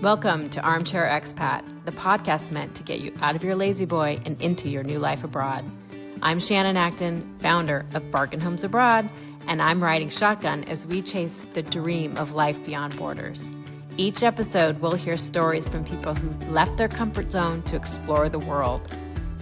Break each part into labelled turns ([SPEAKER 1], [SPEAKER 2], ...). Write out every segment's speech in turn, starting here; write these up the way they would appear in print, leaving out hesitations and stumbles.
[SPEAKER 1] Welcome to Armchair Expat, the podcast meant to get you out of your lazy boy and into your new life abroad. I'm Shannon Acton, founder of Bargain Homes Abroad, and I'm riding shotgun as we chase the dream of life beyond borders. Each episode, we'll hear stories from people who've left their comfort zone to explore the world.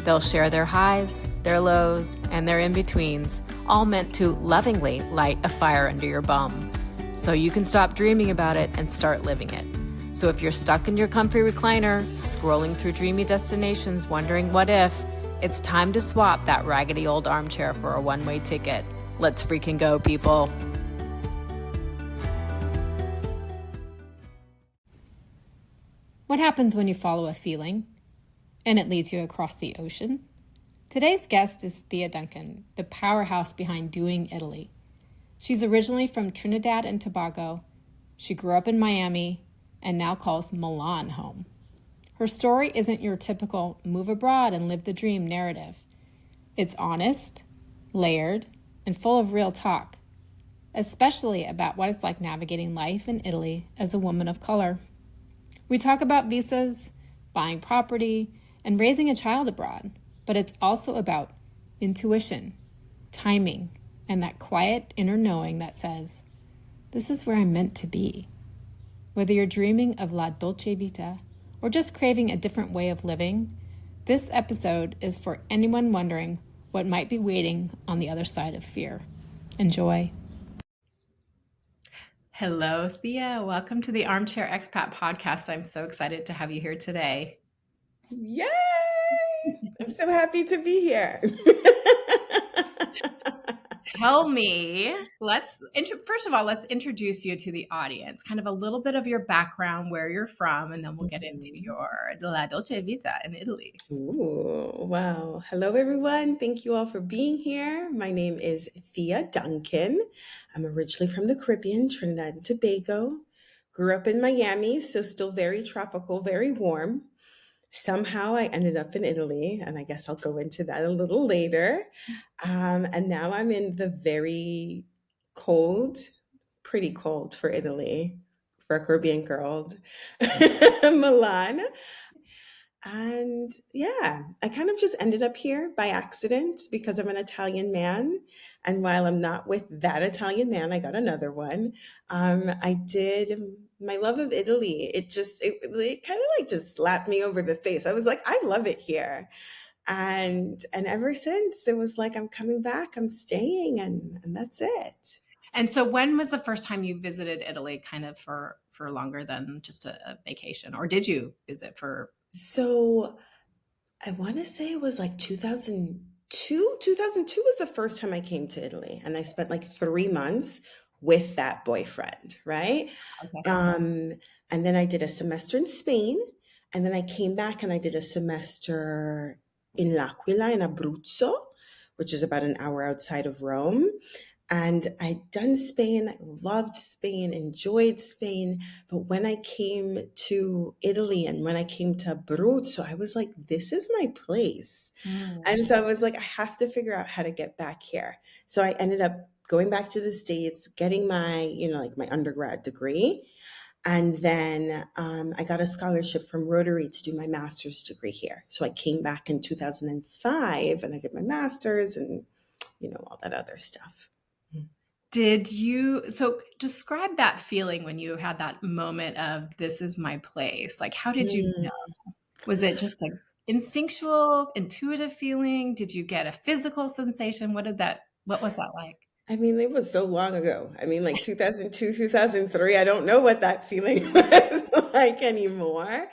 [SPEAKER 1] They'll share their highs, their lows, and their in-betweens, all meant to lovingly light a fire under your bum, so you can stop dreaming about it and start living it. So if you're stuck in your comfy recliner, scrolling through dreamy destinations, wondering what if, it's time to swap that raggedy old armchair for a one-way ticket. Let's freaking go, people. What happens when you follow a feeling and it leads you across the ocean? Today's guest is Thea Duncan, the powerhouse behind Doing Italy. She's originally from Trinidad and Tobago. She grew up in Miami and now calls Milan home. Her story isn't your typical move abroad and live the dream narrative. It's honest, layered, and full of real talk, especially about what it's like navigating life in Italy as a woman of color. We talk about visas, buying property, and raising a child abroad, but it's also about intuition, timing, and that quiet inner knowing that says, this is where I'm meant to be. Whether you're dreaming of la dolce vita or just craving a different way of living, this episode is for anyone wondering what might be waiting on the other side of fear. Enjoy. Hello, Thea. Welcome to the Armchair Expat podcast. I'm so excited to have you here today.
[SPEAKER 2] Yay! I'm so happy to be here.
[SPEAKER 1] Tell me, first of all, let's introduce you to the audience, kind of a little bit of your background, where you're from, and then we'll get into your La Dolce Vita in Italy.
[SPEAKER 2] Ooh, wow. Hello, everyone. Thank you all for being here. My name is Thea Duncan. I'm originally from the Caribbean, Trinidad and Tobago. Grew up in Miami, so still very tropical, very warm. Somehow I ended up in Italy, and I guess I'll go into that a little later. And now I'm in the very cold, pretty cold for Italy, for a Caribbean girl, Milan. And yeah, I kind of just ended up here by accident because I'm an Italian man. And while I'm not with that Italian man, I got another one. I did my love of Italy. It kind of like just slapped me over the face. I was like, I love it here. And ever since it was like, I'm coming back, I'm staying, and that's it.
[SPEAKER 1] And so when was the first time you visited Italy, kind of for longer than just a vacation? Or did you visit for?
[SPEAKER 2] So I want to say it was like 2002. 2002 was the first time I came to Italy, and I spent like 3 months with that boyfriend, right?
[SPEAKER 1] Okay.
[SPEAKER 2] And then I did a semester in Spain, and then I came back and I did a semester in L'Aquila in Abruzzo, which is about an hour outside of Rome. And I'd done Spain, I loved Spain, enjoyed Spain. But when I came to Italy and when I came to Abruzzo, I was like, this is my place. And so I was like, I have to figure out how to get back here. So I ended up going back to the States, getting my, like my undergrad degree. And then I got a scholarship from Rotary to do my master's degree here. So I came back in 2005 and I did my master's and, all that other stuff.
[SPEAKER 1] So describe that feeling when you had that moment of, this is my place. Like, how did you know? Was it just an instinctual, intuitive feeling? Did you get a physical sensation? What was that like?
[SPEAKER 2] I mean, it was so long ago. I mean, like 2002, 2003. I don't know what that feeling was like anymore.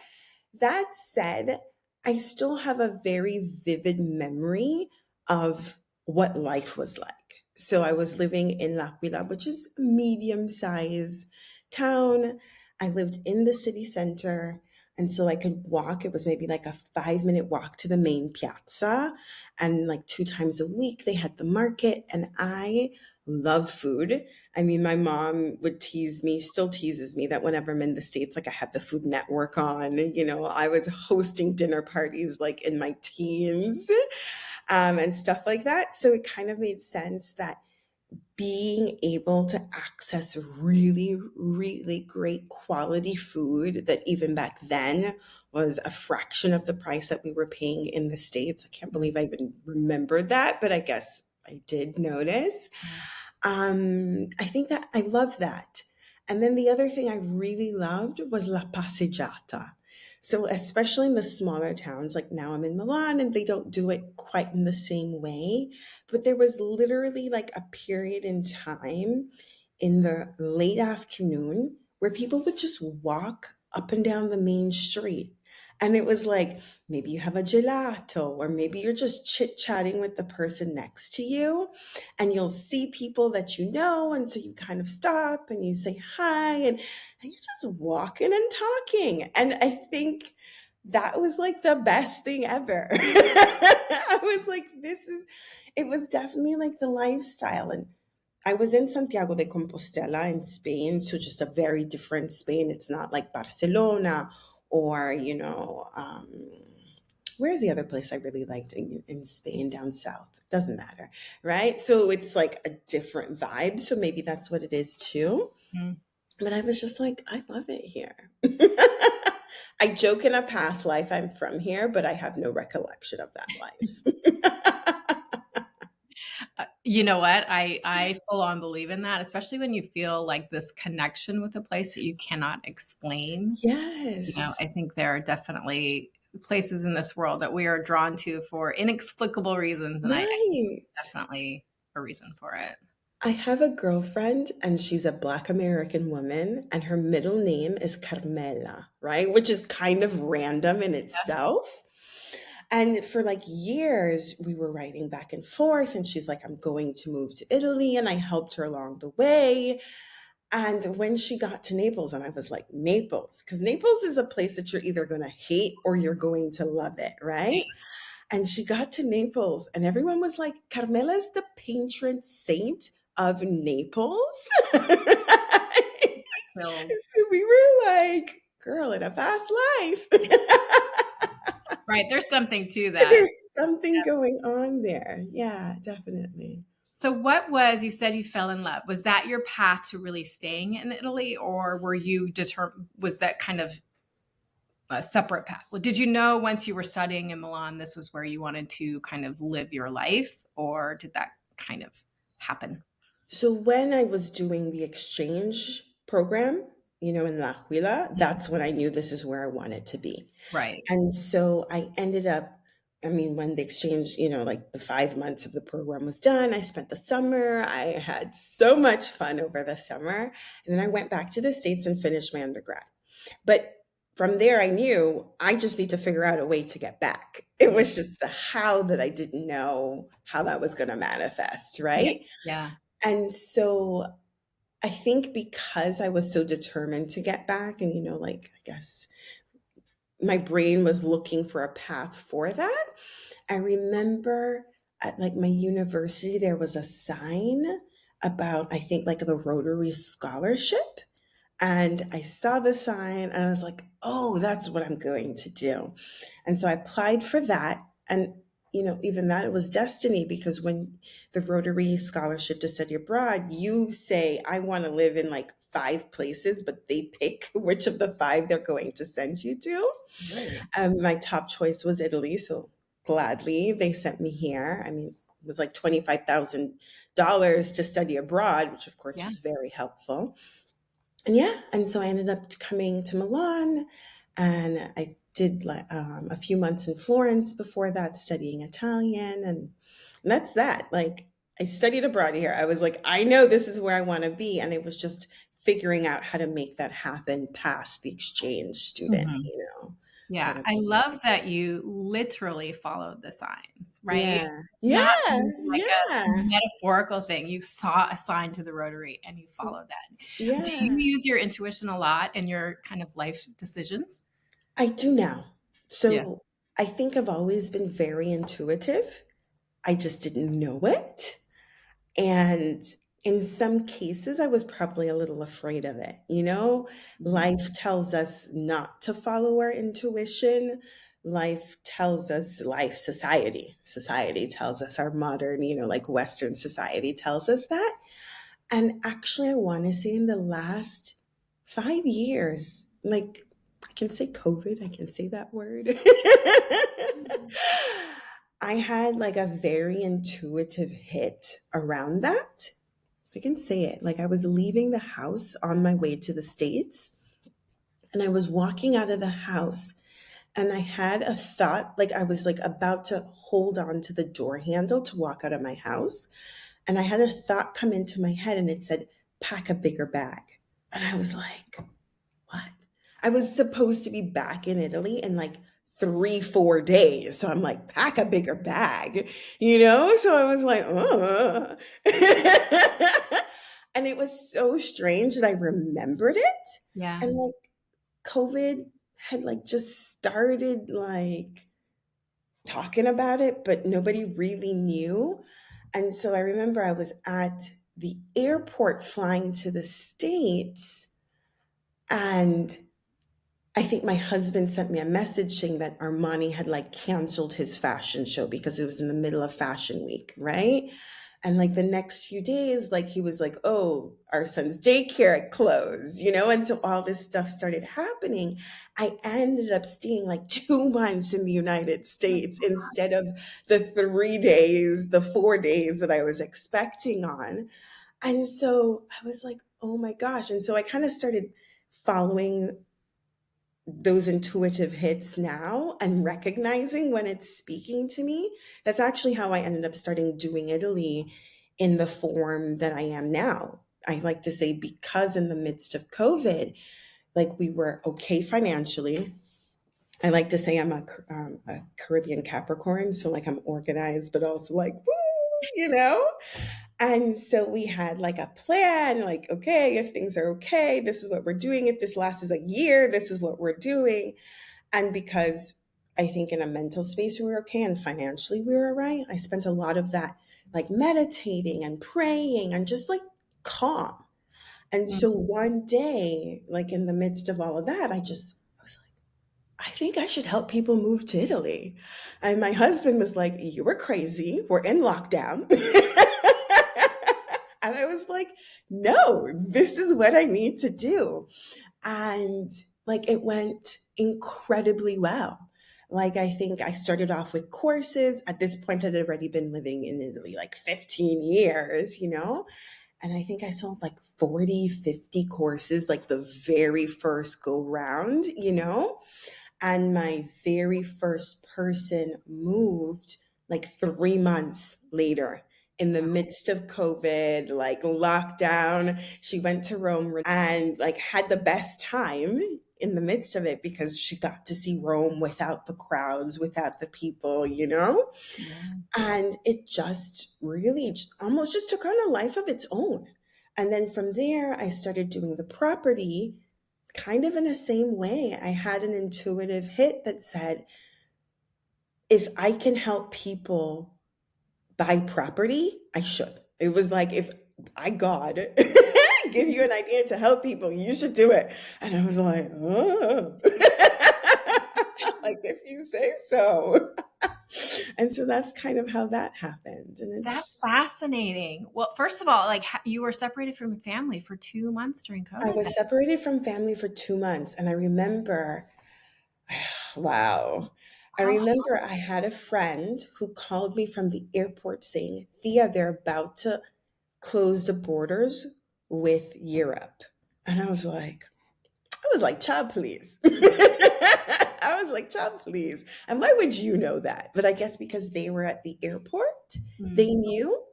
[SPEAKER 2] That said, I still have a very vivid memory of what life was like. So I was living in L'Aquila, which is a medium-sized town. I lived in the city center. And so I could walk. It was maybe like a 5-minute walk to the main piazza. And like 2 times a week, they had the market. And I love food. I mean, my mom would tease me, still teases me, that whenever I'm in the States, like I have the Food Network on, I was hosting dinner parties like in my teens and stuff like that. So it kind of made sense that being able to access really, really great quality food that even back then was a fraction of the price that we were paying in the States. I can't believe I even remembered that, but I guess I did notice. I think that I love that. And then the other thing I really loved was La Passeggiata. So, especially in the smaller towns, like now I'm in Milan and they don't do it quite in the same way. But there was literally like a period in time in the late afternoon where people would just walk up and down the main street. And it was like maybe you have a gelato, or maybe you're just chit chatting with the person next to you, and you'll see people that you know. And so you kind of stop and you say hi, and you're just walking and talking. And I think that was like the best thing ever. I was like, it was definitely like the lifestyle. And I was in Santiago de Compostela in Spain, so just a very different Spain. It's not like Barcelona or, where's the other place I really liked in Spain down south? Doesn't matter, right? So it's like a different vibe. So maybe that's what it is too.
[SPEAKER 1] Mhm.
[SPEAKER 2] But I was just like, I love it here. I joke in a past life I'm from here, but I have no recollection of that life.
[SPEAKER 1] You know what? I full on believe in that, especially when you feel like this connection with a place that you cannot explain.
[SPEAKER 2] Yes.
[SPEAKER 1] I think there are definitely places in this world that we are drawn to for inexplicable reasons, and I think
[SPEAKER 2] Right.
[SPEAKER 1] there's definitely a reason for it.
[SPEAKER 2] I have a girlfriend and she's a Black American woman and her middle name is Carmela, right? Which is kind of random in itself. And for like years, we were writing back and forth, and she's like, I'm going to move to Italy. And I helped her along the way. And when she got to Naples, and I was like, Naples, because Naples is a place that you're either going to hate or you're going to love it, right? And she got to Naples, and everyone was like, Carmela's the patron saint of Naples.
[SPEAKER 1] Feels
[SPEAKER 2] So we were like, girl, in a past life.
[SPEAKER 1] right. There's something to that.
[SPEAKER 2] There's something going on there. Yeah, definitely.
[SPEAKER 1] So, you said you fell in love. Was that your path to really staying in Italy, or were you determined? Was that kind of a separate path? Well, did you know once you were studying in Milan, this was where you wanted to kind of live your life, or did that kind of happen?
[SPEAKER 2] So when I was doing the exchange program, in La Huila, that's when I knew this is where I wanted to be.
[SPEAKER 1] Right.
[SPEAKER 2] And so I ended up, I mean, when the exchange, like the 5 months of the program was done, I spent the summer. I had so much fun over the summer. And then I went back to the States and finished my undergrad. But from there, I knew I just need to figure out a way to get back. It
[SPEAKER 1] Yeah.
[SPEAKER 2] was just the how that I didn't know how that was going to manifest,
[SPEAKER 1] Yeah.
[SPEAKER 2] right?
[SPEAKER 1] Yeah.
[SPEAKER 2] And so I think because I was so determined to get back, and, like, I guess my brain was looking for a path for that. I remember at like my university, there was a sign about, I think, like the Rotary Scholarship. And I saw the sign and I was like, oh, that's what I'm going to do. And so I applied for that. And, even that, it was destiny, because when the Rotary Scholarship to Study Abroad, you say, I want to live in like 5 places, but they pick which of the 5 they're going to send you to.
[SPEAKER 1] Really?
[SPEAKER 2] My top choice was Italy. So gladly they sent me here. I mean, it was like $25,000 to study abroad, which of course
[SPEAKER 1] Yeah.
[SPEAKER 2] was very helpful. And yeah, and so I ended up coming to Milan, and I did like a few months in Florence before that, studying Italian, and that's that. Like, I studied abroad here. I was like, I know this is where I want to be, and it was just figuring out how to make that happen past the exchange student,
[SPEAKER 1] Mhm.
[SPEAKER 2] part
[SPEAKER 1] Yeah,
[SPEAKER 2] of
[SPEAKER 1] I
[SPEAKER 2] the
[SPEAKER 1] love that you literally followed the signs, right?
[SPEAKER 2] yeah,
[SPEAKER 1] Not
[SPEAKER 2] yeah,
[SPEAKER 1] like a
[SPEAKER 2] yeah,
[SPEAKER 1] metaphorical thing. You saw a sign to the Rotary and you followed that. Do you
[SPEAKER 2] yeah.
[SPEAKER 1] use your intuition a lot in your kind of life decisions?
[SPEAKER 2] I do now.
[SPEAKER 1] Yeah.
[SPEAKER 2] So I think I've always been very intuitive. I just didn't know it. And in some cases, I was probably a little afraid of it.
[SPEAKER 1] Mhm.
[SPEAKER 2] Life tells us not to follow our intuition. Life tells us, society tells us, our modern, like Western society tells us that. And actually, I want to say in the last 5 years, like I can say COVID, I can say that word. I had like a very intuitive hit around that. I can say it. Like I was leaving the house on my way to the States, and I was walking out of the house, and I had a thought, like I was like about to hold on to the door handle to walk out of my house. And I had a thought come into my head, and it said, pack a bigger bag. And I was like, what? I was supposed to be back in Italy in like 3, 4 days. So I'm like, pack a bigger bag, you know? So I was like, and it was so strange that I remembered it.
[SPEAKER 1] Yeah.
[SPEAKER 2] And like COVID had like just started like talking about it, but nobody really knew. And so I remember I was at the airport flying to the States, and I think my husband sent me a message saying that Armani had like canceled his fashion show because it was in the middle of fashion week, right? And like the next few days, like he was like, oh, our son's daycare closed, you know? And so all this stuff started happening. I ended up staying like 2 months in the United States instead of the 3 days, the 4 days that I was expecting on. And so I was like, oh my gosh. And so I kind of started following those intuitive hits now and recognizing when it's speaking to me. That's actually how I ended up starting doing Italy in the form that I am now. I like to say, because in the midst of COVID, like we were okay financially. I like to say I'm a Caribbean Capricorn, so like I'm organized, but also like, woo, you know? And so we had like a plan, like, okay, if things are okay, this is what we're doing. If this lasts a year, this is what we're doing. And because I think in a mental space we were okay and financially we were all right, I spent a lot of that like meditating and praying and just like calm. And so one day, like in the midst of all of that, I was like, I think I should help people move to Italy. And my husband was like, you were crazy. We're in lockdown. And I was like, no, this is what I need to do. And like it went incredibly well. Like I think I started off with courses. At this point, I'd already been living in Italy like 15 years, you know? And I think I sold like 40, 50 courses like the very first go round, you know? And my very first person moved like 3 months later in the midst of COVID, like lockdown. She went to Rome and like had the best time in the midst of it because she got to see Rome without the crowds, without the people, you know?
[SPEAKER 1] Yeah.
[SPEAKER 2] And it just really almost just took on a life of its own. And then from there, I started doing the property kind of in the same way. I had an intuitive hit that said, if I can help people buy property, I should. It was like, if I, God, give you an idea to help people, you should do it. And I was like, oh, like if you say so. And so that's kind of how that happened. And
[SPEAKER 1] That's
[SPEAKER 2] it's,
[SPEAKER 1] fascinating. Well, first of all, like you were separated from your family for 2 months during
[SPEAKER 2] I
[SPEAKER 1] COVID.
[SPEAKER 2] was separated from family for 2 months. And I remember, wow. I
[SPEAKER 1] How
[SPEAKER 2] remember I had a friend who called me from the airport saying, Thea, they're about to close the borders with Europe. And I was like, child, please. I was like, child, please. And why would you know that? But I guess because they were at the airport, they
[SPEAKER 1] Mm.
[SPEAKER 2] knew.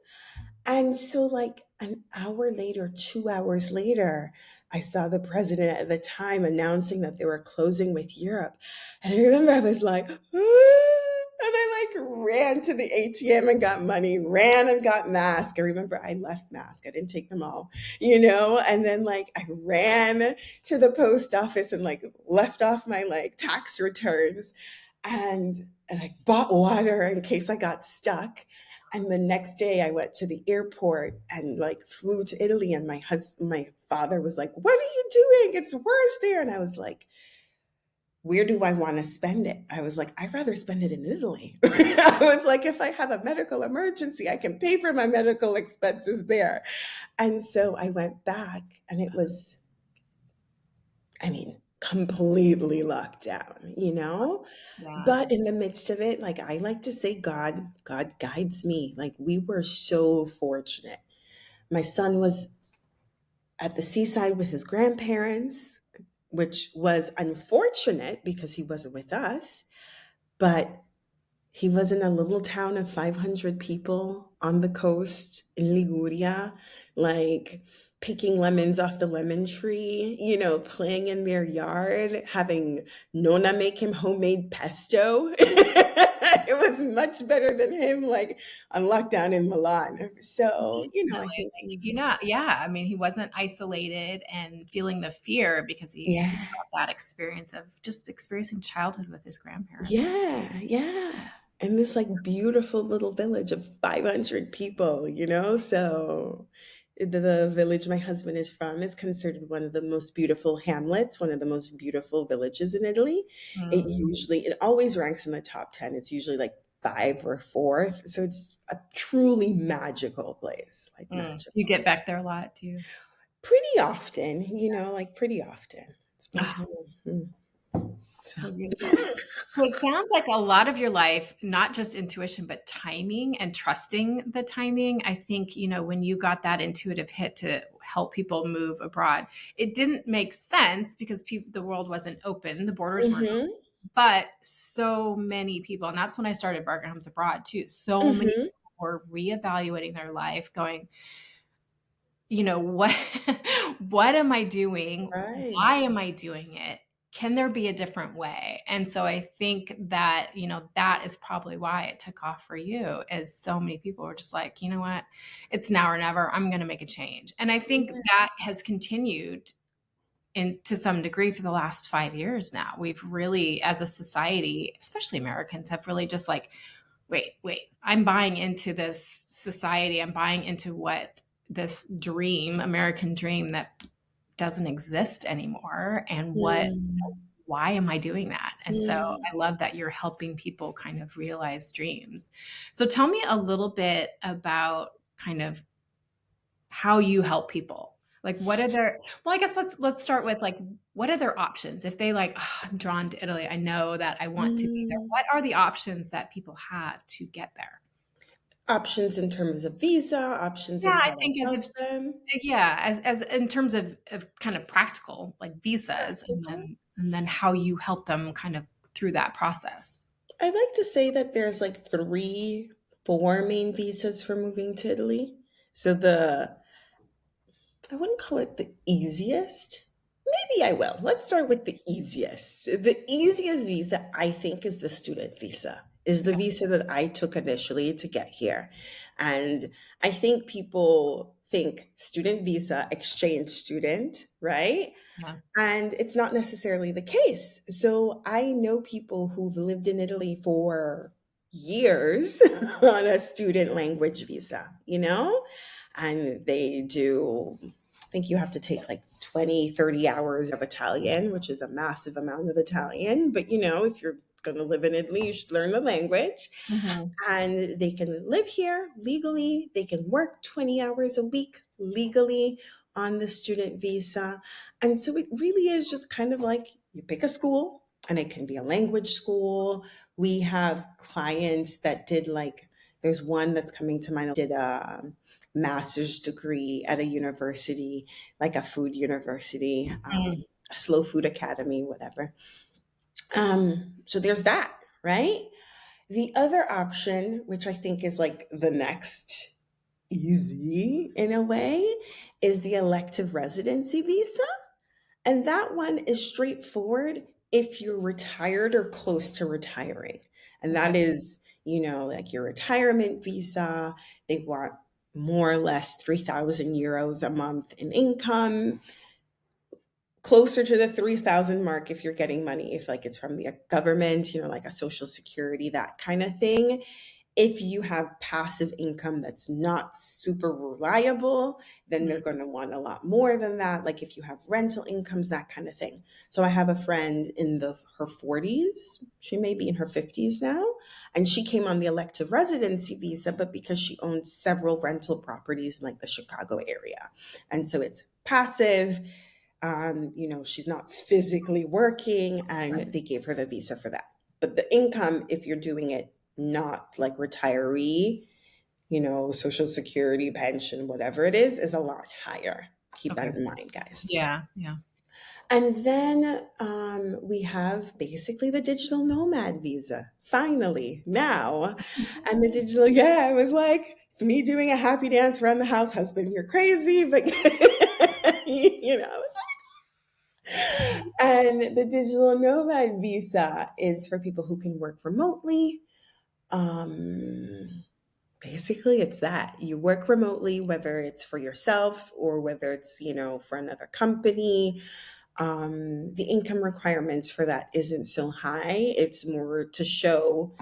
[SPEAKER 2] And so, like an hour later, 2 hours later, I saw the president at the time announcing that they were closing with Europe. And I remember I was like, and I like ran to the ATM and got money, ran and got mask. I remember I left mask. I didn't take them all, you know? And then like I ran to the post office and like left off my like tax returns and I bought water in case I got stuck. And the next day I went to the airport and like flew to Italy, and my father was like, "What are you doing? It's worse there." And I was like, where do I want to spend it? I was like, I'd rather spend it in Italy. I was like, if I have a medical emergency, I can pay for my medical expenses there. And so I went back, and it was, I mean, completely locked down, you know?
[SPEAKER 1] Yeah.
[SPEAKER 2] But in the midst of it, like I like to say, God guides me. Like we were so fortunate. My son was at the seaside with his grandparents, which was unfortunate because he wasn't with us, but he was in a little town of 500 people on the coast in Liguria, like picking lemons off the lemon tree, playing in their yard, having Nonna make him homemade pesto. It was much better than him, like on lockdown in Milan. So, I think he was,
[SPEAKER 1] Yeah. I mean, he wasn't isolated and feeling the fear because he
[SPEAKER 2] yeah.
[SPEAKER 1] got that experience of just experiencing childhood with his grandparents.
[SPEAKER 2] Yeah, yeah. And this like beautiful little village of 500 people, So the village my husband is from is considered one of the most beautiful hamlets, one of the most beautiful villages in Italy.
[SPEAKER 1] Mm,
[SPEAKER 2] It always ranks in the top 10. It's usually like five or fourth. So it's a truly magical place, like
[SPEAKER 1] You
[SPEAKER 2] magical.
[SPEAKER 1] get back there a lot too.
[SPEAKER 2] Pretty often, like pretty often. It's been
[SPEAKER 1] Ah,
[SPEAKER 2] kind of, so.
[SPEAKER 1] so beautiful. So it sounds like a lot of your life, not just intuition, but timing and trusting the timing. I think, when you got that intuitive hit to help people move abroad, it didn't make sense because the world wasn't open, the borders weren't
[SPEAKER 2] Hmm.
[SPEAKER 1] open, but so many people, and that's when I started Bargain Homes Abroad too. So many
[SPEAKER 2] Hmm.
[SPEAKER 1] people were reevaluating their life, going, what what am I doing?
[SPEAKER 2] Right.
[SPEAKER 1] Why am I doing it? Can there be a different way? And so I think that, that is probably why it took off for you, as so many people were just like, you know what? It's now or never. I'm going to make a change. And I think that has continued in to some degree for the last 5 years now. We've really, as a society, especially Americans, have really just like, wait, I'm buying into this society. I'm buying into what this dream, American dream that doesn't exist anymore. And
[SPEAKER 2] Mm,
[SPEAKER 1] why am I doing that? And so
[SPEAKER 2] mm.
[SPEAKER 1] I love that you're helping people kind of realize dreams. So tell me a little bit about kind of how you help people. Like what are their well, I guess let's start with like what are their options? If they like, "Oh, I'm drawn to Italy. I know that I want to be there."
[SPEAKER 2] Mm.
[SPEAKER 1] What are the options that people have to get there?
[SPEAKER 2] Options in terms of visa, options in
[SPEAKER 1] Yeah, I
[SPEAKER 2] how to
[SPEAKER 1] think as
[SPEAKER 2] help
[SPEAKER 1] if
[SPEAKER 2] them.
[SPEAKER 1] yeah, as in terms of kind of practical, like visas
[SPEAKER 2] Practical.
[SPEAKER 1] and then how you help them kind of through that process.
[SPEAKER 2] I like to say that there's like three, four main visas for moving to Italy. So I wouldn't call it the easiest. Maybe I will. Let's start with the easiest. The easiest visa, I think, is the student visa, is the
[SPEAKER 1] Okay.
[SPEAKER 2] visa that I took initially to get here. And I think people think student visa, exchange student, right?
[SPEAKER 1] Yeah.
[SPEAKER 2] And it's not necessarily the case. So I know people who've lived in Italy for years on a student language visa, And they do, I think you have to take like 20, 30 hours of Italian, which is a massive amount of Italian. But, if you're going to live in Italy, you should learn the language.
[SPEAKER 1] Mhm.
[SPEAKER 2] And they can live here legally. They can work 20 hours a week legally on the student visa. And so it really is just kind of like you pick a school, and it can be a language school. We have clients that did like, there's one that's coming to mind, did a master's degree at a university, like a food university,
[SPEAKER 1] Mm,
[SPEAKER 2] a slow food academy, whatever. So there's that, right? The other option, which I think is like the next easy in a way, is the elective residency visa. And that one is straightforward if you're retired or close to retiring. And
[SPEAKER 1] okay.
[SPEAKER 2] that is, like your retirement visa. They want more or less 3,000 euros a month in income, closer to the 3,000 mark if you're getting money, if like it's from the government, like a social security, that kind of thing. If you have passive income that's not super reliable, then they're
[SPEAKER 1] Mm.
[SPEAKER 2] going to want a lot more than that. Like if you have rental incomes, that kind of thing. So I have a friend in her 40s. She may be in her 50s now, and she came on the elective residency visa, but because she owns several rental properties in like the Chicago area, and so it's passive. She's not physically working, and
[SPEAKER 1] Right.
[SPEAKER 2] they gave her the visa for that. But the income, if you're doing it not like retiree, Social Security, pension, whatever it is a lot higher. Keep
[SPEAKER 1] Okay.
[SPEAKER 2] that in mind, guys.
[SPEAKER 1] Yeah. Yeah.
[SPEAKER 2] And then we have basically the digital nomad visa, finally, now. And the digital, yeah, it was like me doing a happy dance around the house, husband, you're crazy, but you know, and the digital nomad visa is for people who can work remotely. Um, Basically, it's that you work remotely, whether it's for yourself or whether it's, for another company. The income requirements for that isn't so high. It's more to show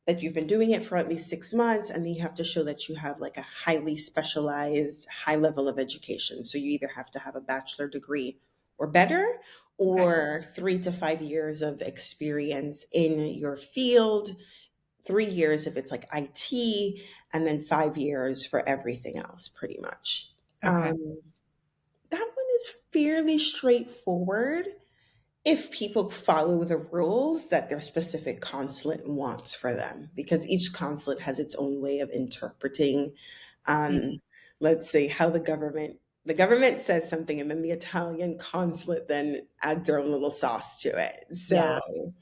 [SPEAKER 2] that you've been doing it for at least 6 months, and then you have to show that you have like a highly specialized, high level of education. So you either have to have a bachelor degree or better,
[SPEAKER 1] Okay.
[SPEAKER 2] or 3 to 5 years of experience in your field, 3 years if it's like IT, and then 5 years for everything else, pretty much.
[SPEAKER 1] Okay.
[SPEAKER 2] That one is fairly straightforward if people follow the rules that their specific consulate wants for them, because each consulate has its own way of interpreting,
[SPEAKER 1] Mm.
[SPEAKER 2] um, let's say, how the government says something, and then the Italian consulate then add their own little sauce to it.
[SPEAKER 1] Yeah.
[SPEAKER 2] So,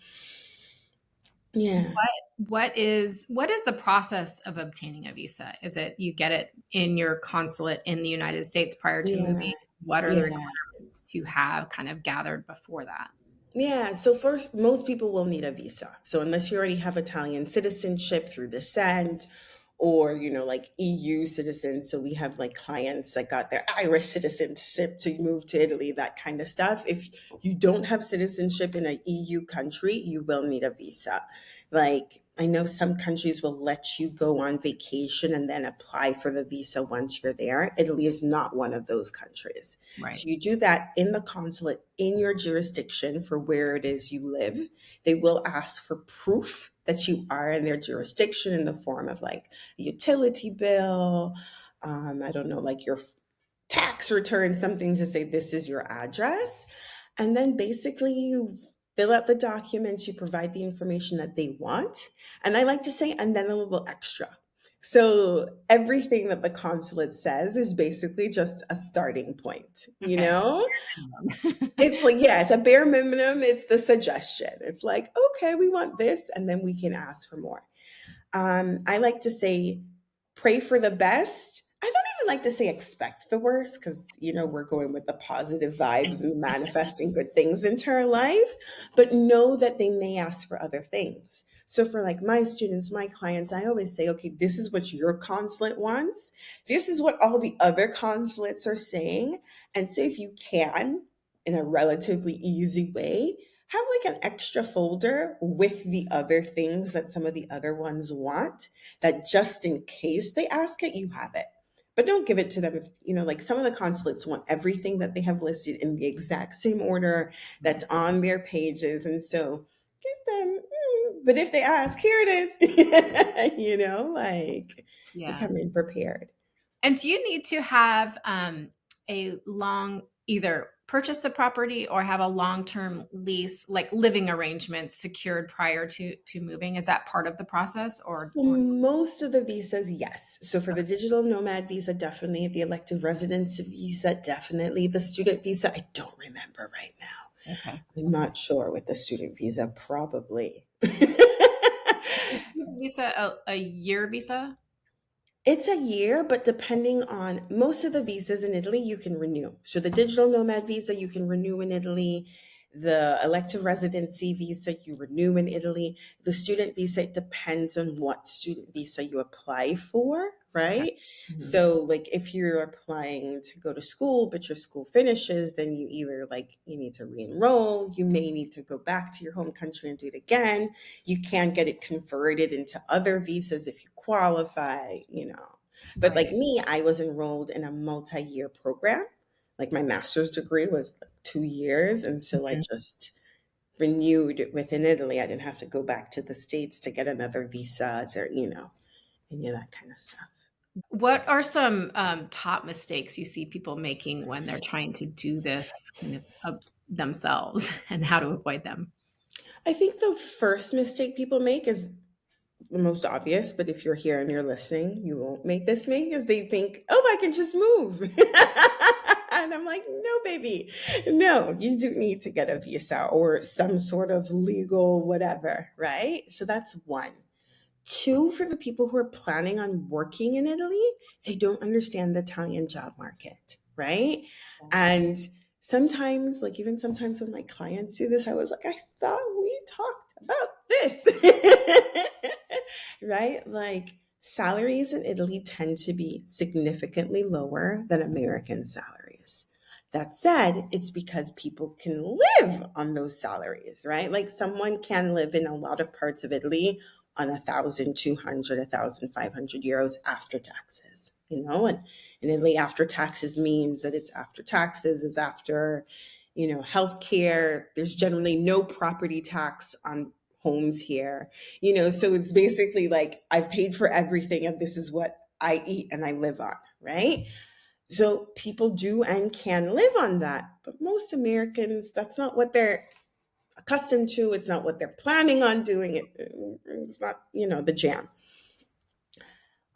[SPEAKER 2] yeah.
[SPEAKER 1] What is the process of obtaining a visa? Is it you get it in your consulate in the United States prior to
[SPEAKER 2] Yeah.
[SPEAKER 1] moving? What are the
[SPEAKER 2] Yeah.
[SPEAKER 1] requirements to have kind of gathered before that?
[SPEAKER 2] Yeah, so first, most people will need a visa. So unless you already have Italian citizenship through descent, or like EU citizens, so we have like clients that got their Irish citizenship to move to Italy, that kind of stuff. If you don't have citizenship in an EU country, you will need a visa. Like I know some countries will let you go on vacation and then apply for the visa once you're there. Italy is not one of those countries.
[SPEAKER 1] Right.
[SPEAKER 2] So you do that in the consulate in your jurisdiction for where it is you live. They will ask for proof that you are in their jurisdiction in the form of like a utility bill. I don't know, like your tax return, something to say this is your address. And then basically you fill out the documents, you provide the information that they want. And I like to say, and then a little extra. So everything that the consulate says is basically just a starting point, you
[SPEAKER 1] Okay.
[SPEAKER 2] know? It's like, yeah, it's a bare minimum. It's the suggestion. It's like, okay, we want this, and then we can ask for more. I like to say, pray for the best. I don't even like to say expect the worst, because, we're going with the positive vibes and manifesting good things into our life, but know that they may ask for other things. So for like my students, my clients, I always say, okay, this is what your consulate wants. This is what all the other consulates are saying. And so if you can, in a relatively easy way, have like an extra folder with the other things that some of the other ones want, that just in case they ask it, you have it. But don't give it to them if, like some of the consulates want everything that they have listed in the exact same order that's
[SPEAKER 1] Right.
[SPEAKER 2] on their pages. And so give them, but if they ask, here it is, like they
[SPEAKER 1] Yeah.
[SPEAKER 2] come in prepared.
[SPEAKER 1] And do you need to have a long either purchase a property or have a long-term lease, like living arrangements secured prior to moving? Is that part of the process or
[SPEAKER 2] Most of the visas, yes. So for the digital nomad visa, definitely. The elective residence visa, definitely. The student visa, I don't remember right now.
[SPEAKER 1] okay?
[SPEAKER 2] I'm not sure with the student visa, probably.
[SPEAKER 1] Is your visa a year visa?
[SPEAKER 2] It's a year, but depending on most of the visas in Italy, you can renew. So the digital nomad visa, you can renew in Italy. The elective residency visa, you renew in Italy. The student visa, it depends on what student visa you apply for. right?
[SPEAKER 1] Mhm.
[SPEAKER 2] So like if you're applying to go to school but your school finishes, then you either like you need to re-enroll, you may need to go back to your home country and do it again. You can get it converted into other visas if you qualify, you know. But like
[SPEAKER 1] Right.
[SPEAKER 2] me, I was enrolled in a multi-year program. Like my master's degree was like 2 years, and so I
[SPEAKER 1] Mhm.
[SPEAKER 2] just renewed it within Italy. I didn't have to go back to the States to get another visa or, any of that kind of stuff.
[SPEAKER 1] What are some top mistakes you see people making when they're trying to do this kind of themselves and how to avoid them?
[SPEAKER 2] I think the first mistake people make is the most obvious, but if you're here and you're listening, you won't make this mistake, is they think, oh, I can just move. And I'm like, no, baby. No, you do need to get a visa or some sort of legal whatever, right? So that's one. Two, for the people who are planning on working in Italy, they don't understand the Italian job market, right? And sometimes, like even sometimes when my clients do this, I was like, I thought we talked about this, right? Like salaries in Italy tend to be significantly lower than American salaries. That said, it's because people can live on those salaries, right? Like someone can live in a lot of parts of Italy on 1,200, 1,500 euros after taxes, and in Italy, after taxes means that it's after taxes, it's after, healthcare. There's generally no property tax on homes here, so it's basically like I've paid for everything and this is what I eat and I live on, right? So people do and can live on that. But most Americans, that's not what they're accustomed to. It's not what they're planning on doing. It's not, the jam.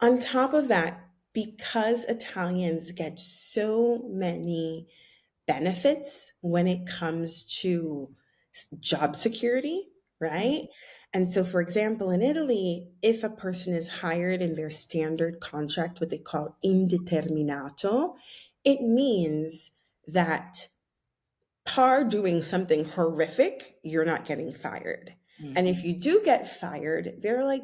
[SPEAKER 2] On top of that, because Italians get so many benefits when it comes to job security, right? And so, for example, in Italy, if a person is hired in their standard contract, what they call indeterminato, it means that par doing something horrific, you're not getting fired.
[SPEAKER 1] Mm.
[SPEAKER 2] And if you do get fired, they're like,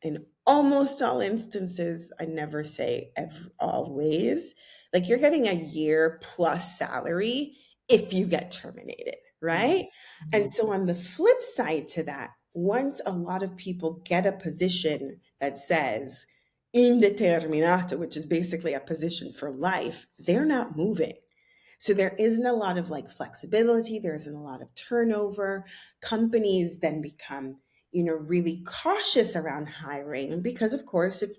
[SPEAKER 2] in almost all instances, I never say always, like you're getting a year plus salary if you get terminated,
[SPEAKER 1] Mm.
[SPEAKER 2] right? And
[SPEAKER 1] Mhm.
[SPEAKER 2] so, on the flip side to that, once a lot of people get a position that says indeterminato, which is basically a position for life, they're not moving. So there isn't a lot of like flexibility, there isn't a lot of turnover. Companies then become, really cautious around hiring because of course if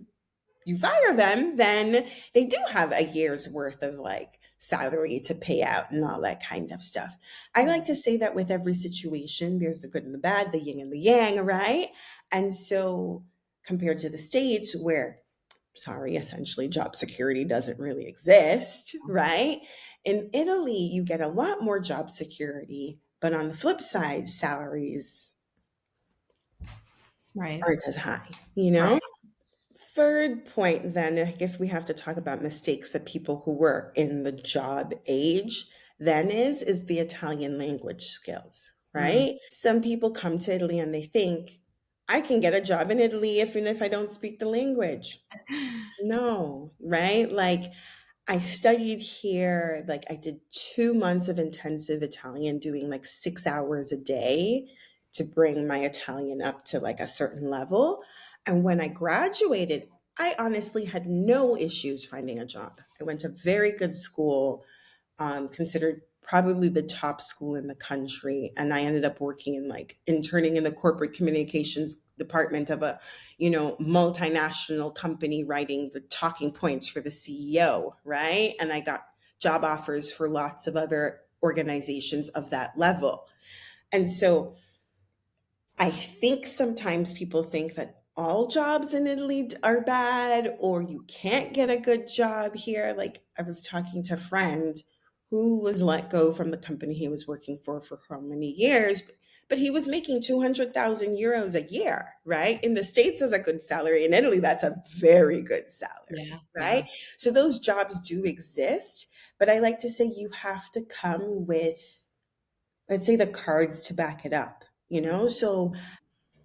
[SPEAKER 2] you fire them, then they do have a year's worth of like salary to pay out and all that kind of stuff. I like to say that with every situation, there's the good and the bad, the yin and the yang, right? And so compared to the States where sorry, essentially job security doesn't really exist, right? In Italy, you get a lot more job security, but on the flip side, salaries
[SPEAKER 1] Right.
[SPEAKER 2] aren't as high, you know?
[SPEAKER 1] Right.
[SPEAKER 2] Third point, then, if we have to talk about mistakes that people who were in the job age then is the Italian language skills,
[SPEAKER 1] Mm.
[SPEAKER 2] right? Some people come to Italy and they think, I can get a job in Italy even if I don't speak the language. No, right? Like I studied here, like I did 2 months of intensive Italian, doing like 6 hours a day to bring my Italian up to like a certain level. And when I graduated, I honestly had no issues finding a job. I went to very good school, considered probably the top school in the country. And I ended up working in like interning in the corporate communications department of a, multinational company, writing the talking points for the CEO, right? And I got job offers for lots of other organizations of that level. And so I think sometimes people think that all jobs in Italy are bad or you can't get a good job here. Like I was talking to a friend who was let go from the company he was working for how many years, but he was making 200,000 euros a year, right? In the States, that's a good salary. In Italy, that's a very good salary,
[SPEAKER 1] Yeah. Yeah.
[SPEAKER 2] right? So those jobs do exist, but I like to say you have to come with, let's say, the cards to back it up, So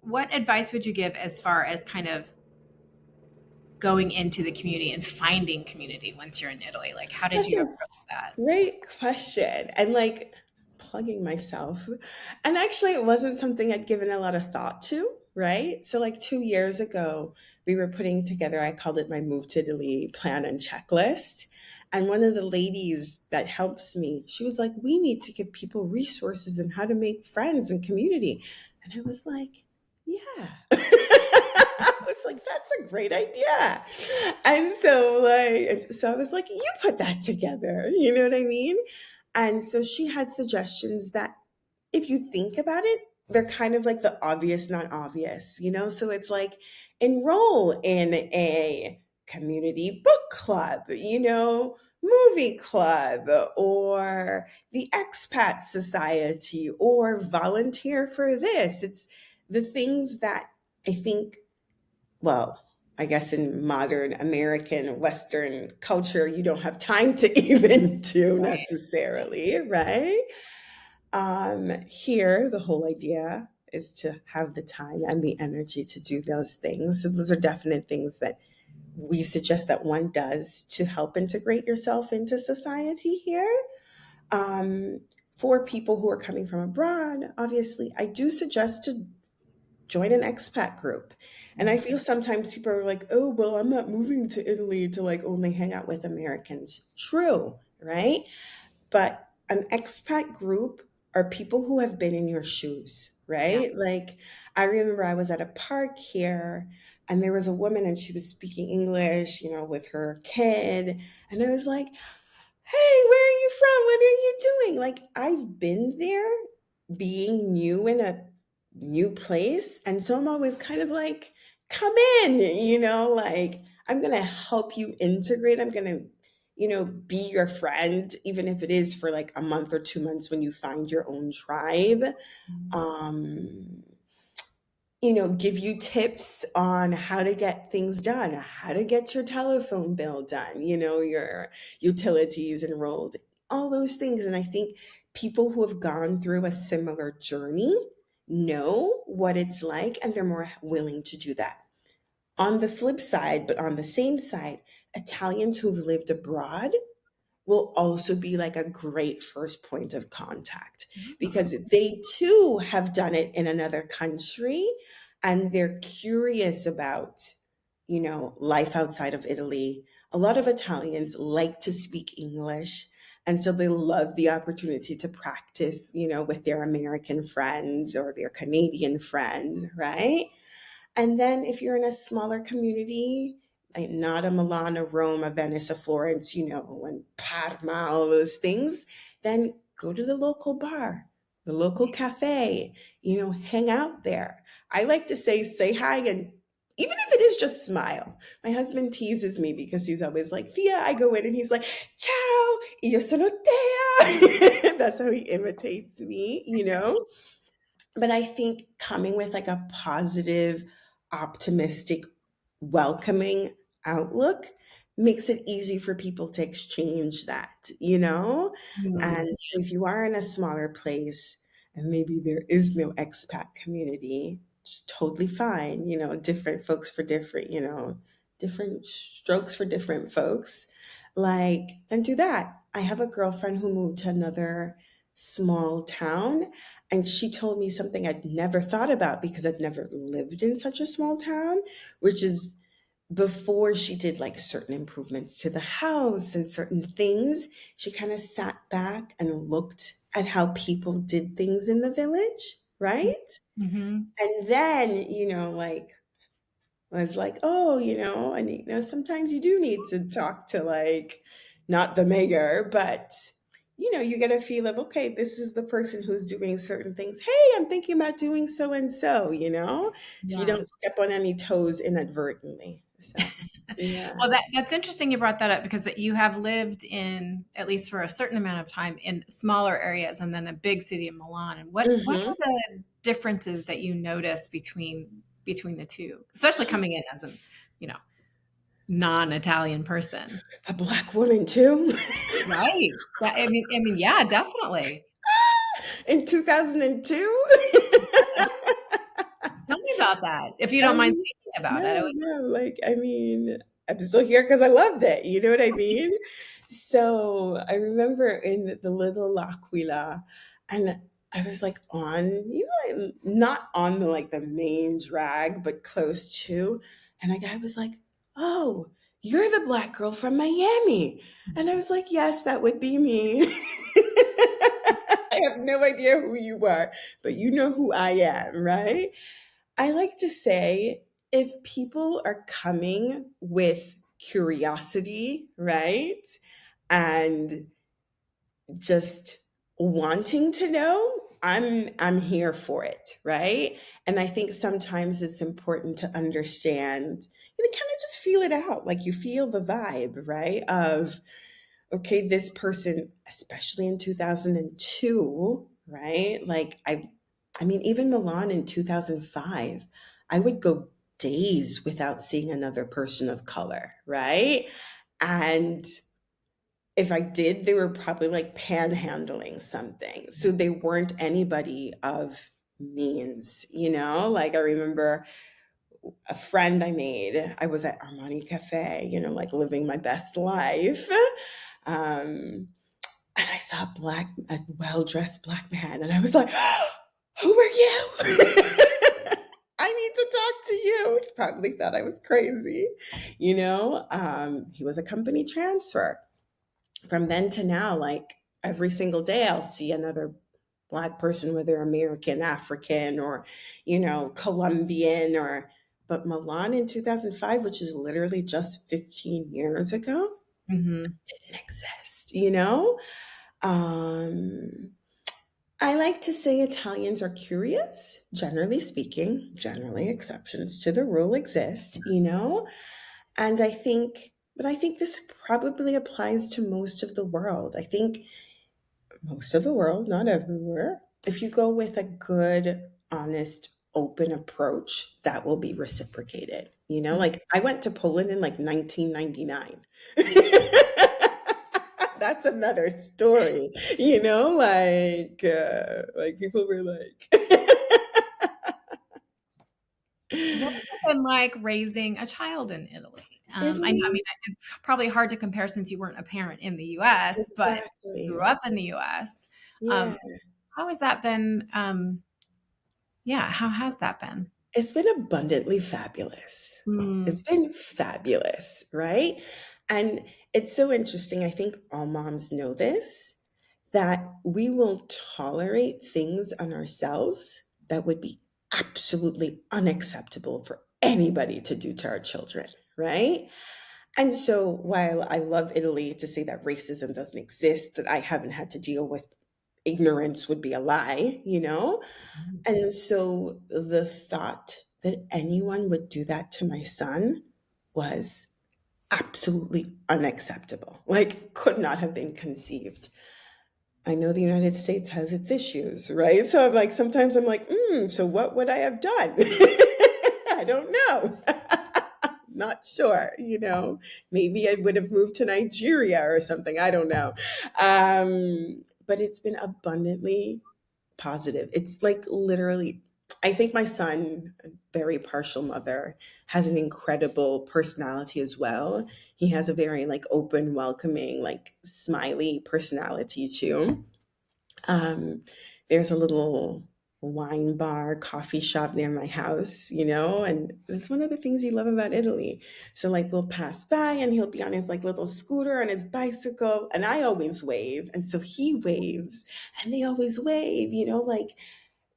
[SPEAKER 1] What advice would you give as far as kind of going into the community and finding community once you're in Italy? Like, how did
[SPEAKER 2] That's
[SPEAKER 1] you
[SPEAKER 2] a
[SPEAKER 1] approach that?
[SPEAKER 2] great question. And like plugging myself. And actually, it wasn't something I'd given a lot of thought to, right? So, like 2 years ago, we were putting together, I called it my Move to Italy plan and checklist. And one of the ladies that helps me, she was like, we need to give people resources and how to make friends and community. And I was like, yeah. I was like, that's a great idea. And so I was like, you put that together. You know what I mean? And so she had suggestions that if you think about it, they're kind of like the obvious, not obvious, you know? So it's like enroll in a community book club, movie club, or the expat society, or volunteer for this. It's the things that I think, well, I guess in modern American Western culture, you don't have time to even do
[SPEAKER 1] Right.
[SPEAKER 2] necessarily, right? Here, the whole idea is to have the time and the energy to do those things. So, those are definite things that we suggest that one does to help integrate yourself into society here. Um, for people who are coming from abroad, obviously, I do suggest to join an expat group. And I feel sometimes people are like, oh, well, I'm not moving to Italy to like only hang out with Americans. True, right? But an expat group are people who have been in your shoes,
[SPEAKER 1] Yeah.
[SPEAKER 2] right? Like, I remember I was at a park here and there was a woman and she was speaking English, with her kid. And I was like, hey, where are you from? What are you doing? Like, I've been there being new in a new place. And so I'm always kind of like, come in, like, I'm going to help you integrate. I'm going to, be your friend, even if it is for like a month or 2 months when you find your own tribe. Um, give you tips on how to get things done, how to get your telephone bill done, your utilities enrolled, all those things. And I think people who have gone through a similar journey know what it's like and they're more willing to do that. On the flip side, but on the same side, Italians who've lived abroad will also be like a great first point of contact because they too have done it in another country and they're curious about, life outside of Italy. A lot of Italians like to speak English. And so they love the opportunity to practice, with their American friends or their Canadian friends, right? And then if you're in a smaller community, like not a Milan, a Rome, a Venice, a Florence, and Parma, all those things, then go to the local bar, the local cafe, hang out there. I like to say hi, and even if it is just smile. My husband teases me because he's always like, Thea, I go in and he's like, ciao, io sono Thea. That's how he imitates me. But I think coming with like a positive, optimistic, welcoming outlook makes it easy for people to exchange that. And
[SPEAKER 1] Mhm.
[SPEAKER 2] so if you are in a smaller place and maybe there is no expat community, it's totally fine, different folks for different, different strokes for different folks. Like, then do that. I have a girlfriend who moved to another small town and she told me something I'd never thought about because I'd never lived in such a small town, which is before she did like certain improvements to the house and certain things, she kind of sat back and looked at how people did things in the village, right?
[SPEAKER 1] Mhm.
[SPEAKER 2] And then, like was like, oh, and sometimes you do need to talk to like not the mayor, but you get a feel of okay, this is the person who's doing certain things. Hey, I'm thinking about doing so and so, so you
[SPEAKER 1] Yeah.
[SPEAKER 2] don't step on any toes inadvertently. So yeah.
[SPEAKER 1] Well, that's interesting you brought that up because you have lived in, at least for a certain amount of time, in smaller areas and then a big city in Milan. And what
[SPEAKER 2] Hmm.
[SPEAKER 1] are the differences that you notice between the two, especially coming in as an, you know, non-Italian person?
[SPEAKER 2] A black woman too.
[SPEAKER 1] Right. I mean, yeah, definitely.
[SPEAKER 2] In 2002.
[SPEAKER 1] Tell me about that, if you don't mind
[SPEAKER 2] Um,
[SPEAKER 1] speaking about it.
[SPEAKER 2] no, no, like, I mean, I'm still here because I loved it. You know what I mean? So I remember in the little L'Aquila, and I was like on, like, not on the like the main drag, but close to. And a guy was like, "Oh, you're the black girl from Miami." And I was like, "Yes, that would be me." I have no idea who you are, but you know who I am, right? I like to say if people are coming with curiosity, right? And just wanting to know, I'm here for it, right? And I think sometimes it's important to understand, kind of just feel it out. Like you feel the vibe, right? Of okay, this person, especially in 2002, right? Like I mean, even Milan in 2005, I would go days without seeing another person of color, right? And if I did, they were probably like panhandling something. So they weren't anybody of means. Like I remember a friend I made, I was at Armani Cafe, like living my best life. Um, and I saw a well-dressed black man, and I was like, "Who are you?" I need to talk to you. He probably thought I was crazy. He was a company transfer. From then to now, like every single day, I'll see another black person, whether American, African, or Colombian, or but Milan in 2005, which is literally just 15 years ago,
[SPEAKER 1] Mhm.
[SPEAKER 2] didn't exist. Um, I like to say Italians are curious, generally speaking. Generally, exceptions to the rule exist. And but I think this probably applies to most of the world. I think most of the world, not everywhere. If you go with a good, honest, open approach, that will be reciprocated.
[SPEAKER 1] Mhm.
[SPEAKER 2] Like I went to Poland in like 1999. That's another story, like people were like,
[SPEAKER 1] What has it been like raising a child in Italy? I mean,
[SPEAKER 2] Italy,
[SPEAKER 1] it's probably hard to compare since you weren't a parent in the US, but you grew
[SPEAKER 2] exactly.
[SPEAKER 1] up in the US.
[SPEAKER 2] Yeah.
[SPEAKER 1] Um, how has that been? Yeah, how has that been?
[SPEAKER 2] It's been abundantly fabulous.
[SPEAKER 1] Mm,
[SPEAKER 2] It's been fabulous, right? And it's so interesting. I think all moms know this, that we will tolerate things on ourselves that would be absolutely unacceptable for anybody to do to our children, right? And so while I love Italy, to say that racism doesn't exist, that I haven't had to deal with ignorance would be a lie. And so the thought that anyone would do that to my son was absolutely unacceptable. Like, could not have been conceived. I know the United States has its issues, right? So sometimes I'm like, so what would I have done? I don't know. Not sure. Maybe I would have moved to Nigeria or something. I don't know. But it's been abundantly positive. It's like literally, I think my son, a very partial mother, has an incredible personality as well. He has a very like open, welcoming, like smiley personality too. Um, there's a little wine bar, coffee shop near my house, and it's one of the things you love about Italy. So like we'll pass by and he'll be on his like little scooter on his bicycle, and I always wave, and so he waves, and they always wave, like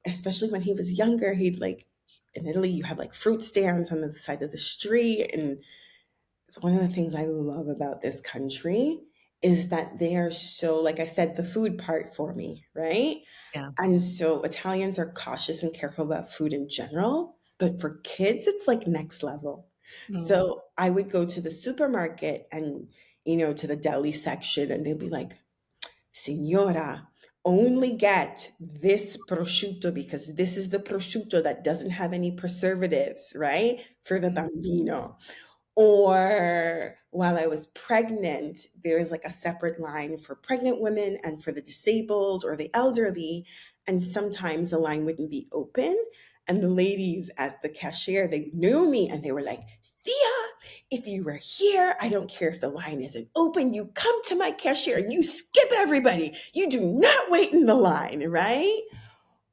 [SPEAKER 2] especially when he was younger, he'd like in Italy you have like fruit stands on the side of the street, and it's one of the things I love about this country is that they are so, like I said, the food part for me, right?
[SPEAKER 1] yeah.
[SPEAKER 2] And so Italians are cautious and careful about food in general, but for kids, it's like next level.
[SPEAKER 1] Mm.
[SPEAKER 2] So I would go to the supermarket and to the deli section, and they'd be like, Signora, only get this prosciutto because this is the prosciutto that doesn't have any preservatives, right? For the
[SPEAKER 1] Mm.
[SPEAKER 2] bambino. Or while I was pregnant, there's like a separate line for pregnant women and for the disabled or the elderly. And sometimes the line wouldn't be open. And the ladies at the cashier, they knew me and they were like, Thea, if you were here, I don't care if the line isn't open, you come to my cashier and you skip everybody. You do not wait in the line, right?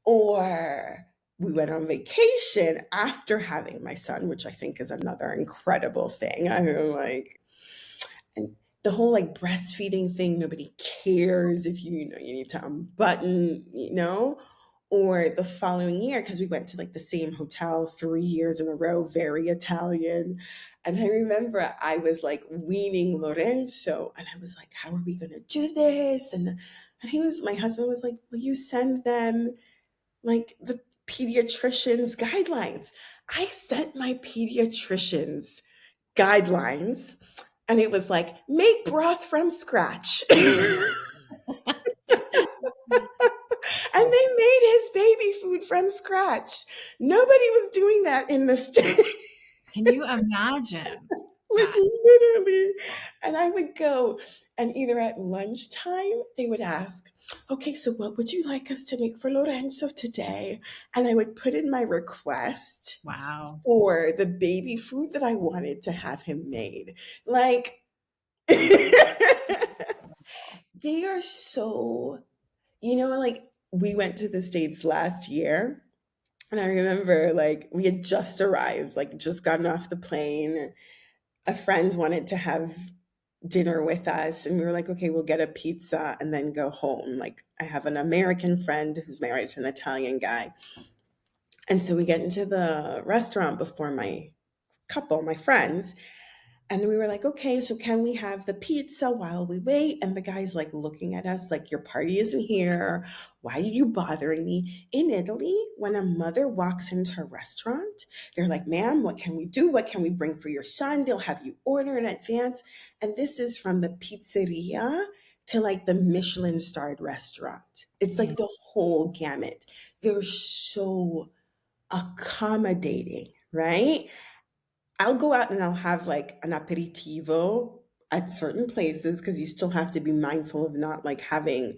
[SPEAKER 2] Or we went on vacation after having my son, which I think is another incredible thing. I mean, like, and the whole like breastfeeding thing, nobody cares if you need to unbutton, or the following year, because we went to like the same hotel 3 years in a row, very Italian. And I remember I was like weaning Lorenzo, and I was like, how are we going to do this? And my husband was like, will you send them like the pediatrician's guidelines? I sent my pediatrician's guidelines and it was like, make broth from scratch. And they made his baby food from scratch. Nobody was doing that in the States.
[SPEAKER 1] Can you imagine
[SPEAKER 2] Like
[SPEAKER 1] that?
[SPEAKER 2] literally. And I would go, and either at lunchtime, they would ask, okay, so what would you like us to make for Lorenzo today? And I would put in my request
[SPEAKER 1] Wow.
[SPEAKER 2] for the baby food that I wanted to have him made. Like, they are so, like we went to the States last year. And I remember like we had just arrived, like just gotten off the plane. A friend wanted to have dinner with us. And we were like, okay, we'll get a pizza and then go home. Like I have an American friend who's married to an Italian guy. And so we get into the restaurant before my friends, and we were like, okay, so can we have the pizza while we wait? And the guy's like looking at us like, your party isn't here. Why are you bothering me? In Italy, when a mother walks into a restaurant, they're like, ma'am, what can we do? What can we bring for your son? They'll have you order in advance. And this is from the pizzeria to like the Michelin starred restaurant. It's like
[SPEAKER 1] Mm.
[SPEAKER 2] the whole gamut. They're so accommodating, right? I'll go out and I'll have like an aperitivo at certain places because you still have to be mindful of not like having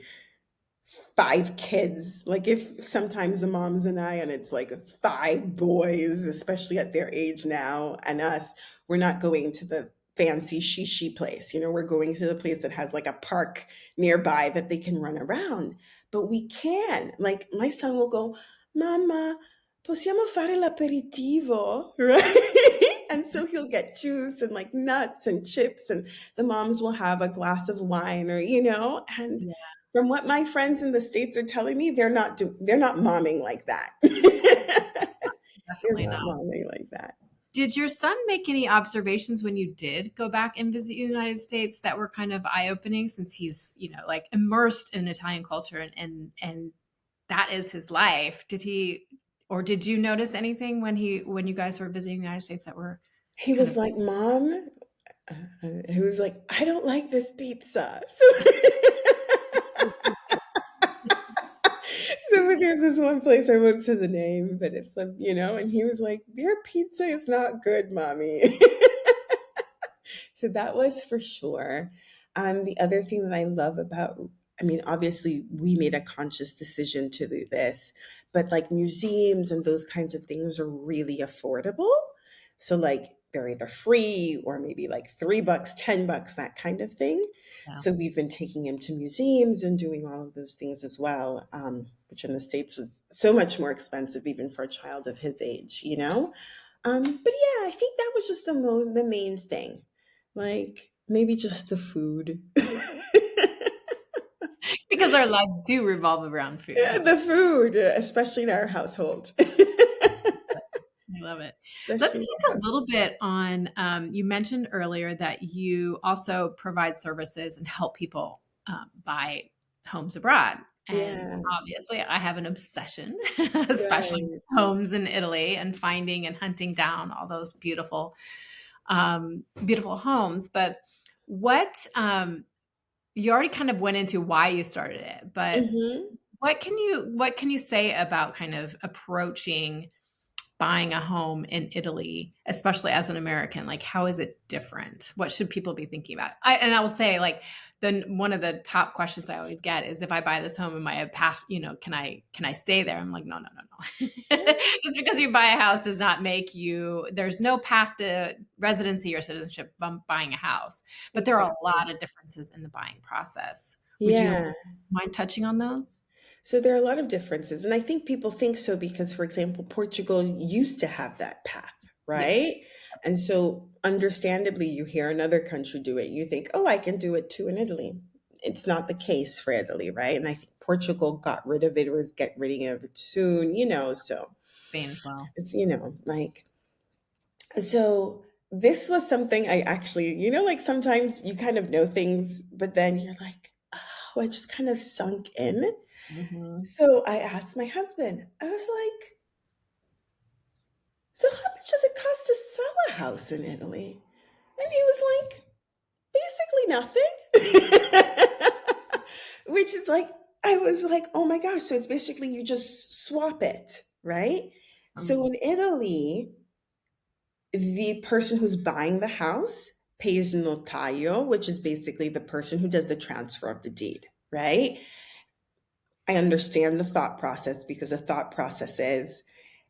[SPEAKER 2] five kids. Like if sometimes the moms and I, and it's like five boys, especially at their age now, and us, we're not going to the fancy shishi place. We're going to the place that has like a park nearby that they can run around. But we can. Like my son will go, Mama, possiamo fare l'aperitivo, right? And so he'll get juice and like nuts and chips, and the moms will have a glass of wine and
[SPEAKER 1] Yeah,
[SPEAKER 2] from what my friends in the States are telling me, they're not momming like that. They're
[SPEAKER 1] definitely
[SPEAKER 2] not
[SPEAKER 1] not.
[SPEAKER 2] momming like that.
[SPEAKER 1] Did your son make any observations when you did go back and visit the United States that were kind of eye-opening, since he's, like immersed in Italian culture and that is his life? Did you notice anything when you guys were visiting the United States that were
[SPEAKER 2] He
[SPEAKER 1] kind
[SPEAKER 2] was
[SPEAKER 1] of
[SPEAKER 2] like, Mom, he was like, I don't like this pizza. So, so there's this one place I won't say the name, but it's and he was like, their pizza is not good, mommy. So that was for sure. The other thing that I love about, I mean, obviously we made a conscious decision to do this, but like museums and those kinds of things are really affordable. So like they're either free or maybe like $3, $10, that kind of thing.
[SPEAKER 1] yeah.
[SPEAKER 2] So we've been taking him to museums and doing all of those things as well, which in the States was so much more expensive even for a child of his age. But yeah, I think that was just the main thing. Like maybe just the food.
[SPEAKER 1] Because our lives do revolve around
[SPEAKER 2] Yeah,
[SPEAKER 1] food.
[SPEAKER 2] the food, especially in our household.
[SPEAKER 1] I love it. Let's
[SPEAKER 2] Especially in
[SPEAKER 1] talk
[SPEAKER 2] our
[SPEAKER 1] a
[SPEAKER 2] house.
[SPEAKER 1] little bit on, you mentioned earlier that you also provide services and help people buy homes abroad. And
[SPEAKER 2] Yeah,
[SPEAKER 1] obviously, I have an obsession, especially with
[SPEAKER 2] right.
[SPEAKER 1] homes in Italy and finding and hunting down all those beautiful homes. But what you already kind of went into why you started it, but
[SPEAKER 2] Hmm.
[SPEAKER 1] what can you say about kind of approaching buying a home in Italy, especially as an American? Like, how is it different? What should people be thinking about? I will say, like, then one of the top questions I always get is, if I buy this home, am I a path, can I stay there? I'm like, no, no, no, no. Just because you buy a house does not make you, there's no path to residency or citizenship from buying a house. But there are a
[SPEAKER 2] Exactly.
[SPEAKER 1] lot of differences in the buying process. Would you
[SPEAKER 2] Yeah.
[SPEAKER 1] mind touching on those?
[SPEAKER 2] So there are a lot of differences. And I think people think so because, for example, Portugal used to have that path,
[SPEAKER 1] Yeah.
[SPEAKER 2] right? And so, understandably, you hear another country do it. You think, oh, I can do it too in Italy. It's not the case for Italy, right? And I think Portugal got rid of it or is get rid of it soon, so
[SPEAKER 1] Spain as well.
[SPEAKER 2] it's, like, so this was something I actually, like sometimes you kind of know things, but then you're like, oh, I just kind of sunk in.
[SPEAKER 1] Hmm.
[SPEAKER 2] So I asked my husband, I was like, so how much does it cost to sell a house in Italy? And he was like, basically nothing. Which is like, I was like, oh my gosh. So it's basically you just swap it, right? So
[SPEAKER 1] Um,
[SPEAKER 2] in Italy, the person who's buying the house pays notaio, which is basically the person who does the transfer of the deed, right? I understand the thought process because the thought process is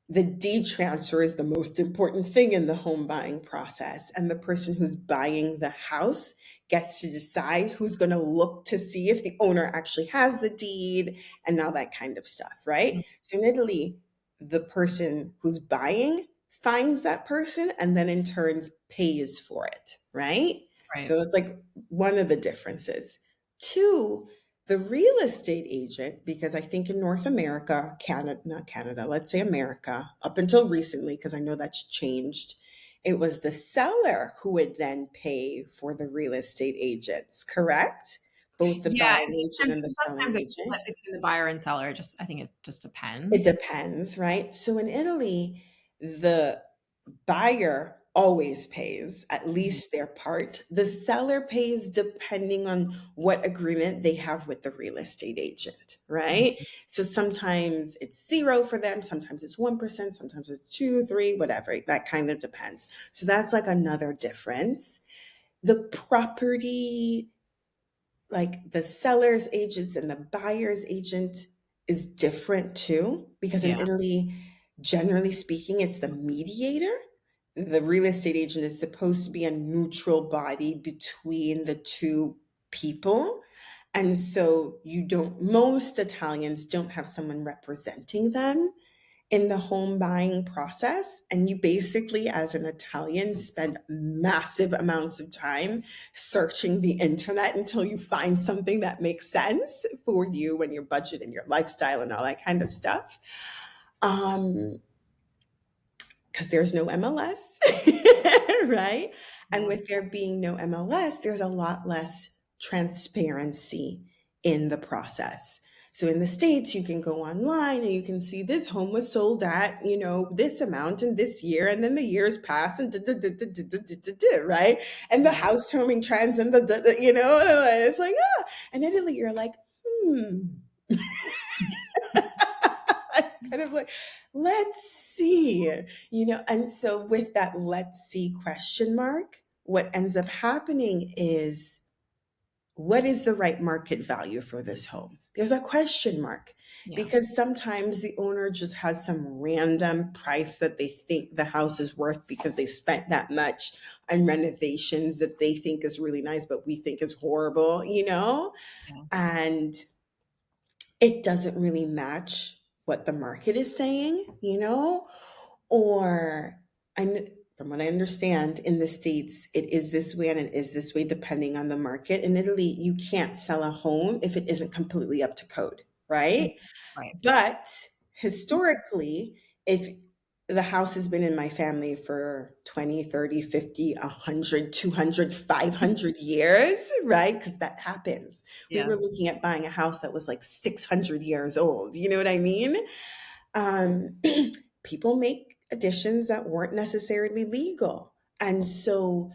[SPEAKER 2] the deed transfer is the most important thing in the home buying process. And the person who's buying the house gets to decide who's going to look to see if the owner actually has the deed and all that kind of stuff, right? So in Italy, the person who's buying finds that person and then in turns pays for it, right?
[SPEAKER 1] right.
[SPEAKER 2] So that's like one of the differences. Two, the real estate agent, because I think in North America, Canada, not Canada, let's say America, up until recently, because I know that's changed, it was the seller who would then pay for the real estate agents, correct? Both the
[SPEAKER 1] Yeah,
[SPEAKER 2] buying
[SPEAKER 1] and
[SPEAKER 2] agent and the selling
[SPEAKER 1] sometimes it's
[SPEAKER 2] agent.
[SPEAKER 1] split between the buyer and seller. I think it just
[SPEAKER 2] It
[SPEAKER 1] depends.
[SPEAKER 2] depends, right? So in Italy, the buyer always pays at
[SPEAKER 1] Mhm.
[SPEAKER 2] least their part. The seller pays depending on what agreement they have with the real estate agent, right?
[SPEAKER 1] Mhm.
[SPEAKER 2] So sometimes it's zero for them, sometimes it's 1%, sometimes it's two, three, whatever. That kind of depends. So that's like another difference. The property, like the seller's agents and the buyer's agent is different too, because in
[SPEAKER 1] Yeah.
[SPEAKER 2] Italy, generally speaking, it's the mediator. The real estate agent is supposed to be a neutral body between the two people. And so most Italians don't have someone representing them in the home buying process. And you basically, as an Italian, spend massive amounts of time searching the internet until you find something that makes sense for you and your budget and your lifestyle and all that kind of stuff. Um, because there's no MLS, right? And
[SPEAKER 1] Yeah.
[SPEAKER 2] with there being no MLS, there's a lot less transparency in the process. So in the States, you can go online and you can see this home was sold at, this amount in this year, and then the years pass and right? And the
[SPEAKER 1] Yeah.
[SPEAKER 2] house homing trends and and it's like, ah, and in Italy, you're like, hmm. It's kind of like, let's see, and so with that let's see question mark, what ends up happening is, what is the right market value for this home? There's a question mark
[SPEAKER 1] Yeah.
[SPEAKER 2] because sometimes the owner just has some random price that they think the house is worth because they spent that much on renovations that they think is really nice, but we think is horrible,
[SPEAKER 1] Yeah.
[SPEAKER 2] and it doesn't really match what the market is saying, or from what I understand, in the States, it is this way and it is this way depending on the market. In Italy, you can't sell a home if it isn't completely up to code,
[SPEAKER 1] Mm.
[SPEAKER 2] right?
[SPEAKER 1] Right.
[SPEAKER 2] But historically, if the house has been in my family for 20, 30, 50, 100, 200, 500 years, right? Because that happens. We
[SPEAKER 1] Yeah.
[SPEAKER 2] were looking at buying a house that was like 600 years old. You know what I mean? Um, People make additions that weren't necessarily legal. And so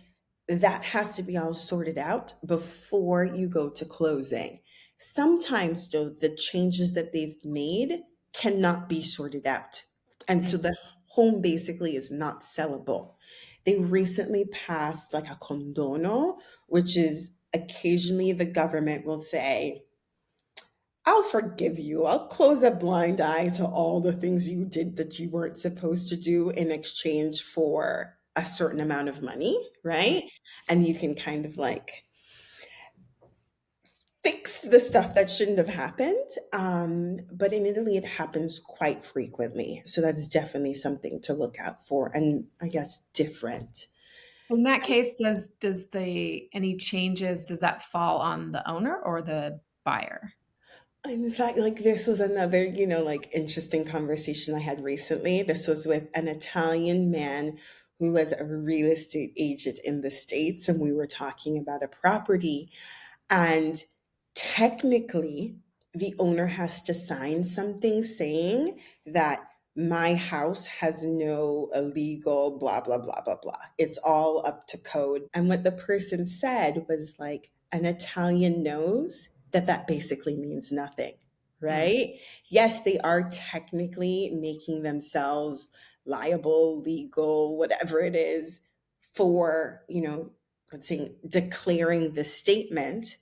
[SPEAKER 2] that has to be all sorted out before you go to closing. Sometimes, though, the changes that they've made cannot be sorted out. And so
[SPEAKER 1] Mm.
[SPEAKER 2] home basically is not sellable. They recently passed like a condono, which is occasionally the government will say, I'll forgive you. I'll close a blind eye to all the things you did that you weren't supposed to do in exchange for a certain amount of money,
[SPEAKER 1] Mm.
[SPEAKER 2] right? And you can kind of like fix the stuff that shouldn't have happened. But in Italy, it happens quite frequently. So that's definitely something to look out for and I guess different.
[SPEAKER 1] In that case, does the any changes, does that fall on the owner or the buyer?
[SPEAKER 2] In fact, like this was another, like interesting conversation I had recently. This was with an Italian man who was a real estate agent in the States, and we were talking about a property. And technically, the owner has to sign something saying that my house has no illegal blah, blah, blah, blah, blah. It's all up to code. And what the person said was like, an Italian knows that that basically means nothing,
[SPEAKER 1] Mm.
[SPEAKER 2] right? Yes, they are technically making themselves liable, legal, whatever it is for, let's say declaring the statement,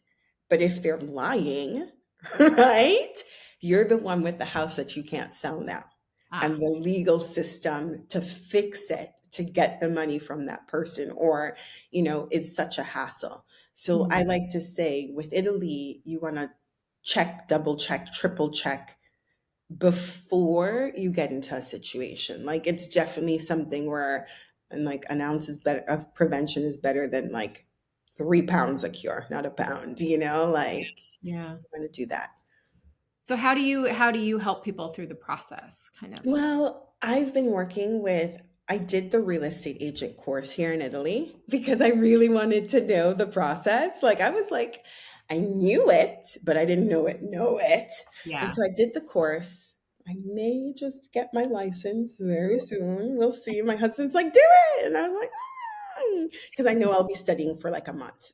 [SPEAKER 2] but if they're lying, right, you're the one with the house that you can't sell now. And
[SPEAKER 1] Ah.
[SPEAKER 2] the legal system to fix it, to get the money from that person, or, is such a hassle. So
[SPEAKER 1] Mm.
[SPEAKER 2] I like to say with Italy, you want to check, double check, triple check before you get into a situation. Like it's definitely something where, and like an ounce is better of prevention is better than like 3 pounds a cure, not a pound, like
[SPEAKER 1] Yeah.
[SPEAKER 2] you want to do that.
[SPEAKER 1] So how do you help people through the process, kind of?
[SPEAKER 2] Well, I've been working with, I did the real estate agent course here in Italy because I really wanted to know the process. Like I was like, I knew it, but I didn't know it. And
[SPEAKER 1] Yeah.
[SPEAKER 2] so I did the course. I may just get my license very soon. We'll see. My husband's like, do it. And I was like, because I know I'll be studying for like a month.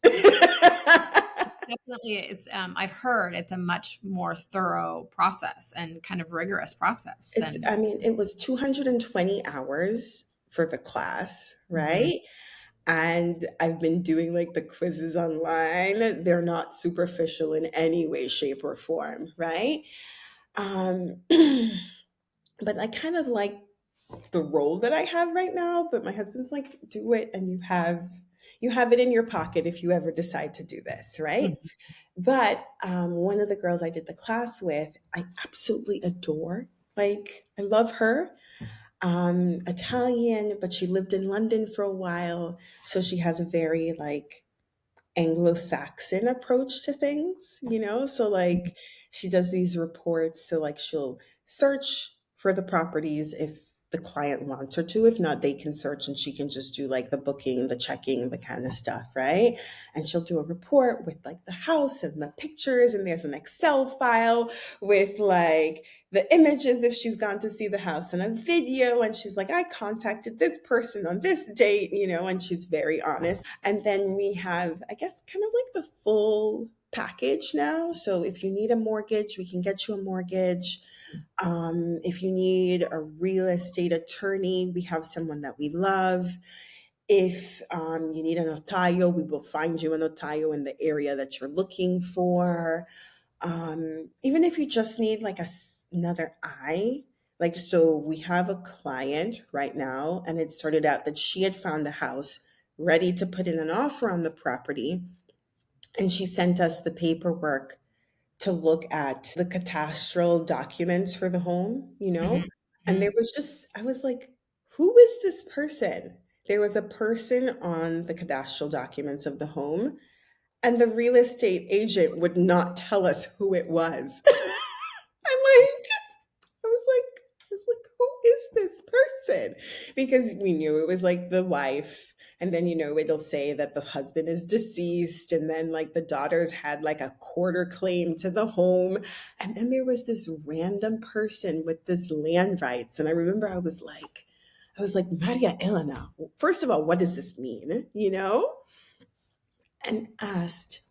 [SPEAKER 1] Definitely, I've heard it's a much more thorough process and kind of rigorous process than.
[SPEAKER 2] I mean, it was 220 hours for the class,
[SPEAKER 1] Mhm.
[SPEAKER 2] right? And I've been doing like the quizzes online. They're not superficial in any way, shape, or form, right? Um, but I kind of like the role that I have right now. But my husband's like, do it, and you have it in your pocket if you ever decide to do this, right?
[SPEAKER 1] Mhm.
[SPEAKER 2] But one of the girls I did the class with, I absolutely adore. Like, I love her. Italian, but she lived in London for a while. So she has a very like Anglo-Saxon approach to things, So like she does these reports. So like she'll search for the properties if the client wants her to. If not, they can search and she can just do like the booking, the checking, the kind of stuff, right? And she'll do a report with like the house and the pictures, and there's an Excel file with like the images if she's gone to see the house and a video, and she's like, I contacted this person on this date, and she's very honest. And then we have, I guess, kind of like the full package now. So if you need a mortgage, we can get you a mortgage. If you need a real estate attorney, we have someone that we love. If you need a notario, we will find you a notario in the area that you're looking for. Even if you just need like another eye, like, so we have a client right now, and it started out that she had found a house ready to put in an offer on the property, and she sent us the paperwork to look at the cadastral documents for the home,
[SPEAKER 1] Mhm.
[SPEAKER 2] and there
[SPEAKER 1] Mhm.
[SPEAKER 2] was just, I was like, who is this person? There was a person on the cadastral documents of the home, and the real estate agent would not tell us who it was. I'm like, I was like, who is this person? Because we knew it was like the wife. And then, it'll say that the husband is deceased. And then, like, the daughters had like a quarter claim to the home. And then there was this random person with this land rights. And I remember I was like, Maria Elena, first of all, what does this mean? And asked,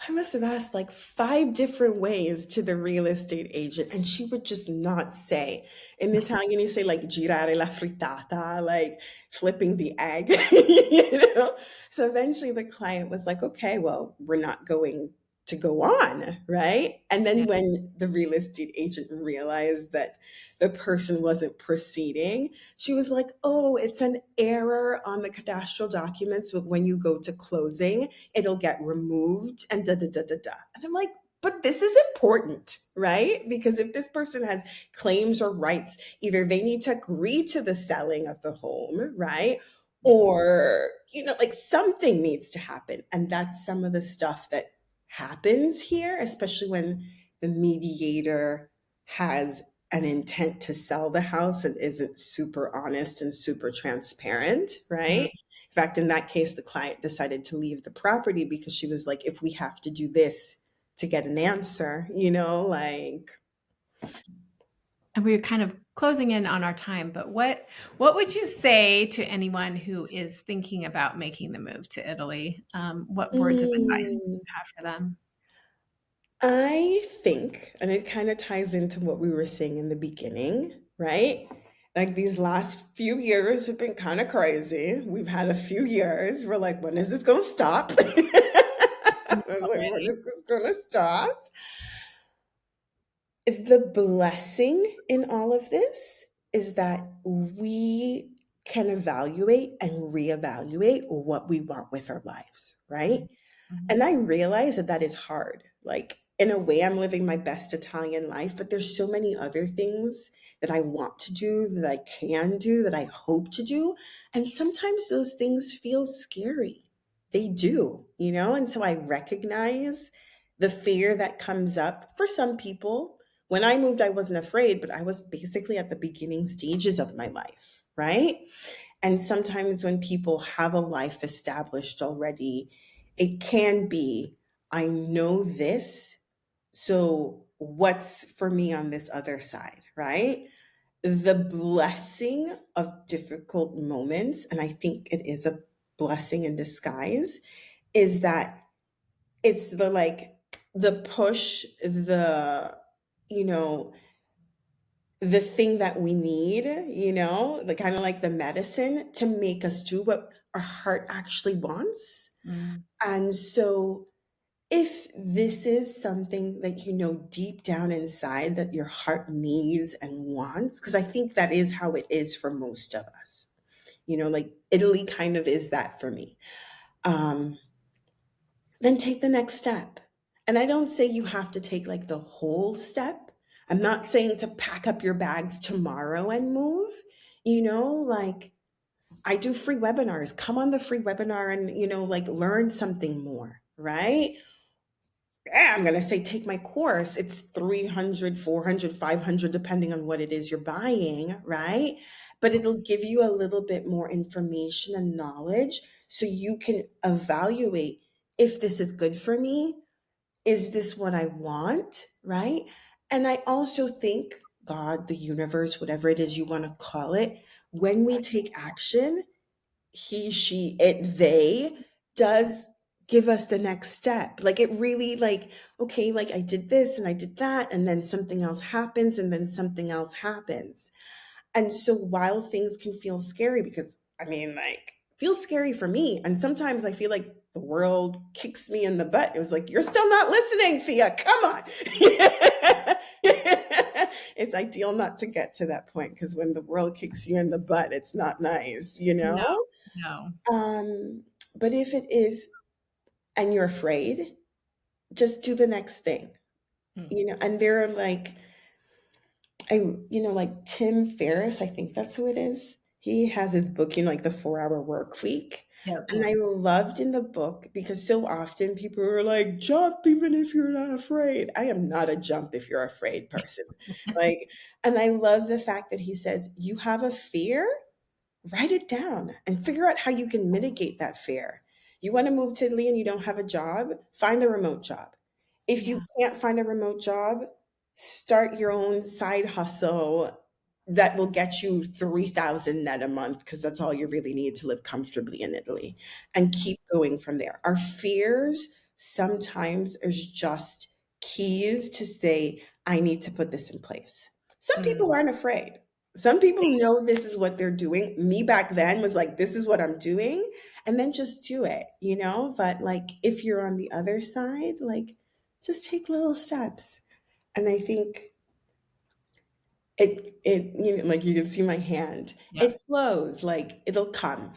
[SPEAKER 2] I must have asked like five different ways to the real estate agent, and she would just not say. In Italian, you say like girare la frittata, like flipping the egg, you know? So eventually the client was like, okay, well, we're not going to go on, right? And
[SPEAKER 1] Yeah.
[SPEAKER 2] then when the real estate agent realized that the person wasn't proceeding, she was like, oh, it's an error on the cadastral documents. But when you go to closing, it'll get removed and da da da da da. And I'm like, but this is important, right? Because if this person has claims or rights, either they need to agree to the selling of the home, right?
[SPEAKER 1] Yeah.
[SPEAKER 2] Or, like something needs to happen. And that's some of the stuff that happens here, especially when the mediator has an intent to sell the house and isn't super honest and super transparent,
[SPEAKER 1] Mm.
[SPEAKER 2] right? In fact, in that case, the client decided to leave the property because she was like, if we have to do this to get an answer, like,
[SPEAKER 1] And we're kind of closing in on our time, but what would you say to anyone who is thinking about making the move to Italy? What words of advice would
[SPEAKER 2] mm,
[SPEAKER 1] you have for them?
[SPEAKER 2] I think, and it kind of ties into what we were saying in the beginning, right? Like these last few years have been kind of crazy. We've had a few years. We're like, when is this going to stop? We're like, when
[SPEAKER 1] Already.
[SPEAKER 2] is this going to stop? The blessing in all of this is that we can evaluate and reevaluate what we want with our lives, right? And
[SPEAKER 1] Mhm.
[SPEAKER 2] I realize that that is hard. Like, in a way, I'm living my best Italian life, but there's so many other things that I want to do, that I can do, that I hope to do. And sometimes those things feel scary. They do, And so I recognize the fear that comes up for some people. When I moved, I wasn't afraid, but I was basically at the beginning stages of my life, right? And sometimes when people have a life established already, it can be, I know this. So what's for me on this other side, right? The blessing of difficult moments, and I think it is a blessing in disguise, is that it's the push, you know, the thing that we need, the kind of like the medicine to make us do what our heart actually wants.
[SPEAKER 1] Mm.
[SPEAKER 2] And so, if this is something that you know deep down inside that your heart needs and wants, because I think that is how it is for most of us, like Italy kind of is that for me. Um, then take the next step. And I don't say you have to take like the whole step. I'm not saying to pack up your bags tomorrow and move, like I do free webinars. Come on the free webinar and, like learn something more, right? Yeah, I'm going to say take my course. It's 300, 400, 500, depending on what it is you're buying, right? But it'll give you a little bit more information and knowledge so you can evaluate if this is good for me. Is this what I want, right? And I also think God, the universe, whatever it is you want to call it, when we take action, he, she, it, they does give us the next step. Like it really like, okay, like I did this and I did that, and then something else happens, and then something else happens. And so while things can feel scary, because I mean, like, feels scary for me. And sometimes I feel like the world kicks me in the butt. It was like, you're still not listening, Thea. Come on. It's ideal not to get to that point because when the world kicks you in the butt, it's not nice,
[SPEAKER 1] No, no.
[SPEAKER 2] Um, but if it is, and you're afraid, just do the next thing,
[SPEAKER 1] Mm.
[SPEAKER 2] and there are like, like Tim Ferriss, I think that's who it is. He has his book, like the 4 Hour Work Week.
[SPEAKER 1] Yep,
[SPEAKER 2] And
[SPEAKER 1] yep.
[SPEAKER 2] I loved in the book because so often people are like, jump even if you're not afraid. I am not a jump if you're afraid person. Like, and I love the fact that he says, you have a fear, write it down and figure out how you can mitigate that fear. You want to move to Italy and you don't have a job, find a remote job. If you
[SPEAKER 1] Yeah.
[SPEAKER 2] can't find a remote job, start your own side hustle that will get you 3,000 net a month because that's all you really need to live comfortably in Italy and keep going from there. Our fears sometimes there's just keys to say, I need to put this in place. Some
[SPEAKER 1] Mm.
[SPEAKER 2] people aren't afraid. Some people know this is what they're doing. Me back then was like, this is what I'm doing, and then just do it, you know? But like, if you're on the other side, like, just take little steps. And I think you know, like you can see my hand,
[SPEAKER 1] Yep.
[SPEAKER 2] it flows, like it'll come.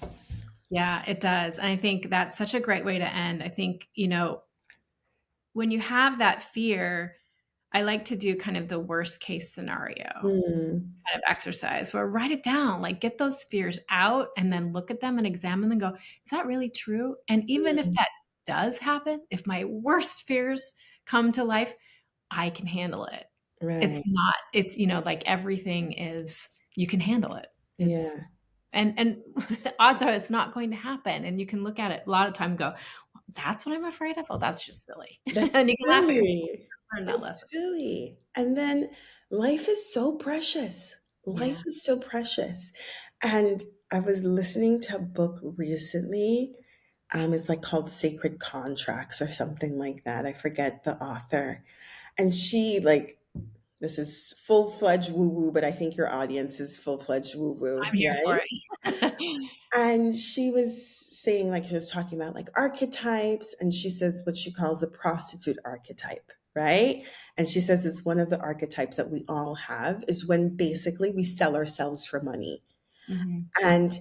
[SPEAKER 1] Yeah, it does. And I think that's such a great way to end. I think, when you have that fear, I like to do kind of the worst case scenario
[SPEAKER 2] Mm,
[SPEAKER 1] kind of exercise where write it down, like get those fears out and then look at them and examine them and go, is that really true? And even if
[SPEAKER 2] mm,
[SPEAKER 1] that does happen, if my worst fears come to life, I can handle it. It's
[SPEAKER 2] right.
[SPEAKER 1] not, it's, like everything is, you can handle it. It's,
[SPEAKER 2] Yeah.
[SPEAKER 1] and odds are it's not going to happen. And you can look at it a lot of time and go, that's what I'm afraid of. Oh, that's just silly.
[SPEAKER 2] That's
[SPEAKER 1] And you can laugh at yourself,
[SPEAKER 2] silly.
[SPEAKER 1] learn that
[SPEAKER 2] It's
[SPEAKER 1] lesson.
[SPEAKER 2] silly. And then life is so precious. Life
[SPEAKER 1] Yeah.
[SPEAKER 2] is so precious. And I was listening to a book recently. It's like called Sacred Contracts or something like that. I forget the author. And she like this is full-fledged woo-woo, but I think your audience is full-fledged woo-woo,
[SPEAKER 1] I'm here for
[SPEAKER 2] right?
[SPEAKER 1] it.
[SPEAKER 2] And she was saying, like, she was talking about like archetypes, and she says what she calls the prostitute archetype, right? And she says it's one of the archetypes that we all have is when basically we sell ourselves for money.
[SPEAKER 1] Mhm.
[SPEAKER 2] And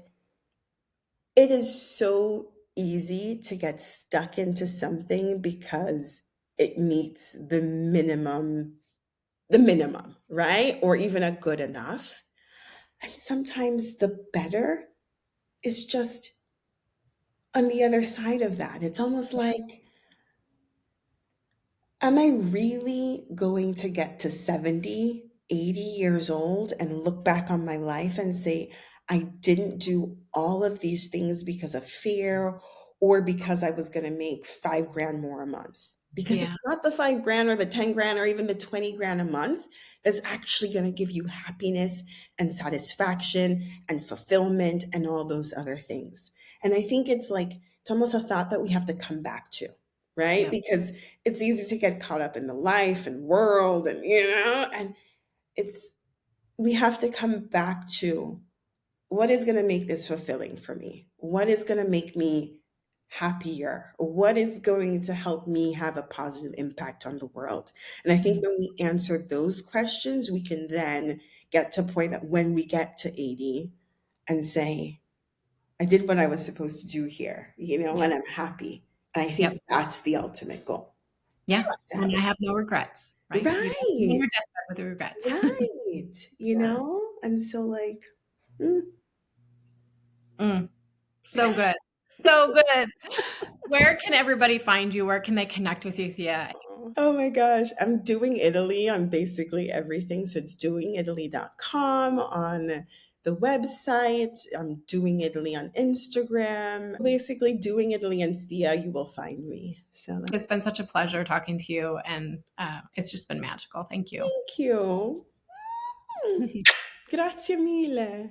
[SPEAKER 2] it is so easy to get stuck into something because it meets the minimum, right? Or even a good enough. And sometimes the better is just on the other side of that. It's almost like, am I really going to get to 70, 80 years old and look back on my life and say, I didn't do all of these things because of fear or because I was going to make 5 grand more a month? Because
[SPEAKER 1] Yeah.
[SPEAKER 2] it's not the 5 grand or the 10 grand or even the 20 grand a month that's actually going to give you happiness and satisfaction and fulfillment and all those other things. And I think it's like, it's almost a thought that we have to come back to, right?
[SPEAKER 1] Yep.
[SPEAKER 2] Because it's easy to get caught up in the life and world and and it's we have to come back to what is going to make this fulfilling for me, what is going to make me happier, what is going to help me have a positive impact on the world. And I think
[SPEAKER 1] Mhm.
[SPEAKER 2] when we answer those questions we can then get to a point that when we get to 80 and say, I did what I was supposed to do here,
[SPEAKER 1] Yeah.
[SPEAKER 2] and I'm happy. And I
[SPEAKER 1] Yep.
[SPEAKER 2] think that's the ultimate goal.
[SPEAKER 1] Yeah.
[SPEAKER 2] To have
[SPEAKER 1] And
[SPEAKER 2] a
[SPEAKER 1] I have no regrets, right? You don't sit on
[SPEAKER 2] Right,
[SPEAKER 1] your deathbed with regrets.
[SPEAKER 2] right,
[SPEAKER 1] Yeah.
[SPEAKER 2] and so, like, mm.
[SPEAKER 1] Mm, so good. So good. Where can everybody find you? Where can they connect with you, Thea?
[SPEAKER 2] Oh my gosh, I'm doing Italy on basically everything, so it's doingitaly.com on the website, I'm doing Italy on Instagram, basically doing Italy and Thea, you will find me, so
[SPEAKER 1] It's been such a pleasure talking to you, and it's just been magical. Thank you.
[SPEAKER 2] thank you. Mm, grazie mille.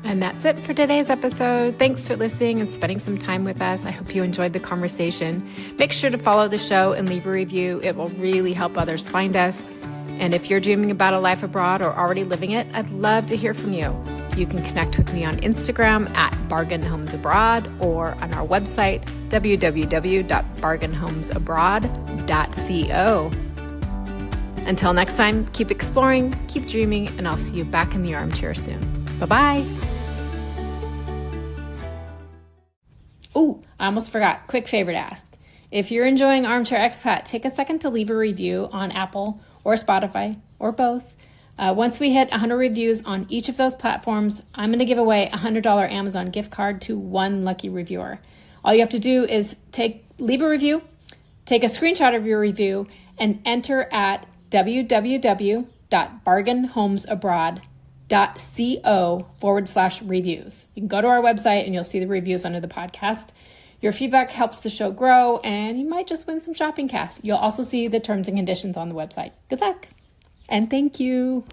[SPEAKER 1] And that's it for today's episode. Thanks for listening and spending some time with us. I hope you enjoyed the conversation. Make sure to follow the show and leave a review. It will really help others find us. And if you're dreaming about a life abroad or already living it, I'd love to hear from you. You can connect with me on Instagram at bargainhomesabroad or on our website, www.bargainhomesabroad.co. Until next time, keep exploring, keep dreaming, and I'll see you back in the armchair soon. Bye-bye. Oh, I almost forgot. Quick favor to ask. If you're enjoying Armchair Expat, take a second to leave a review on Apple or Spotify or both. Once we hit 100 reviews on each of those platforms, I'm going to give away a $100 Amazon gift card to one lucky reviewer. All you have to do is leave a review, take a screenshot of your review, and enter at www.bargainhomesabroad.co/reviews. You can go to our website and you'll see the reviews under the podcast. Your feedback helps the show grow, and you might just win some shopping cash. You'll also see the terms and conditions on the website. Good luck, and thank you.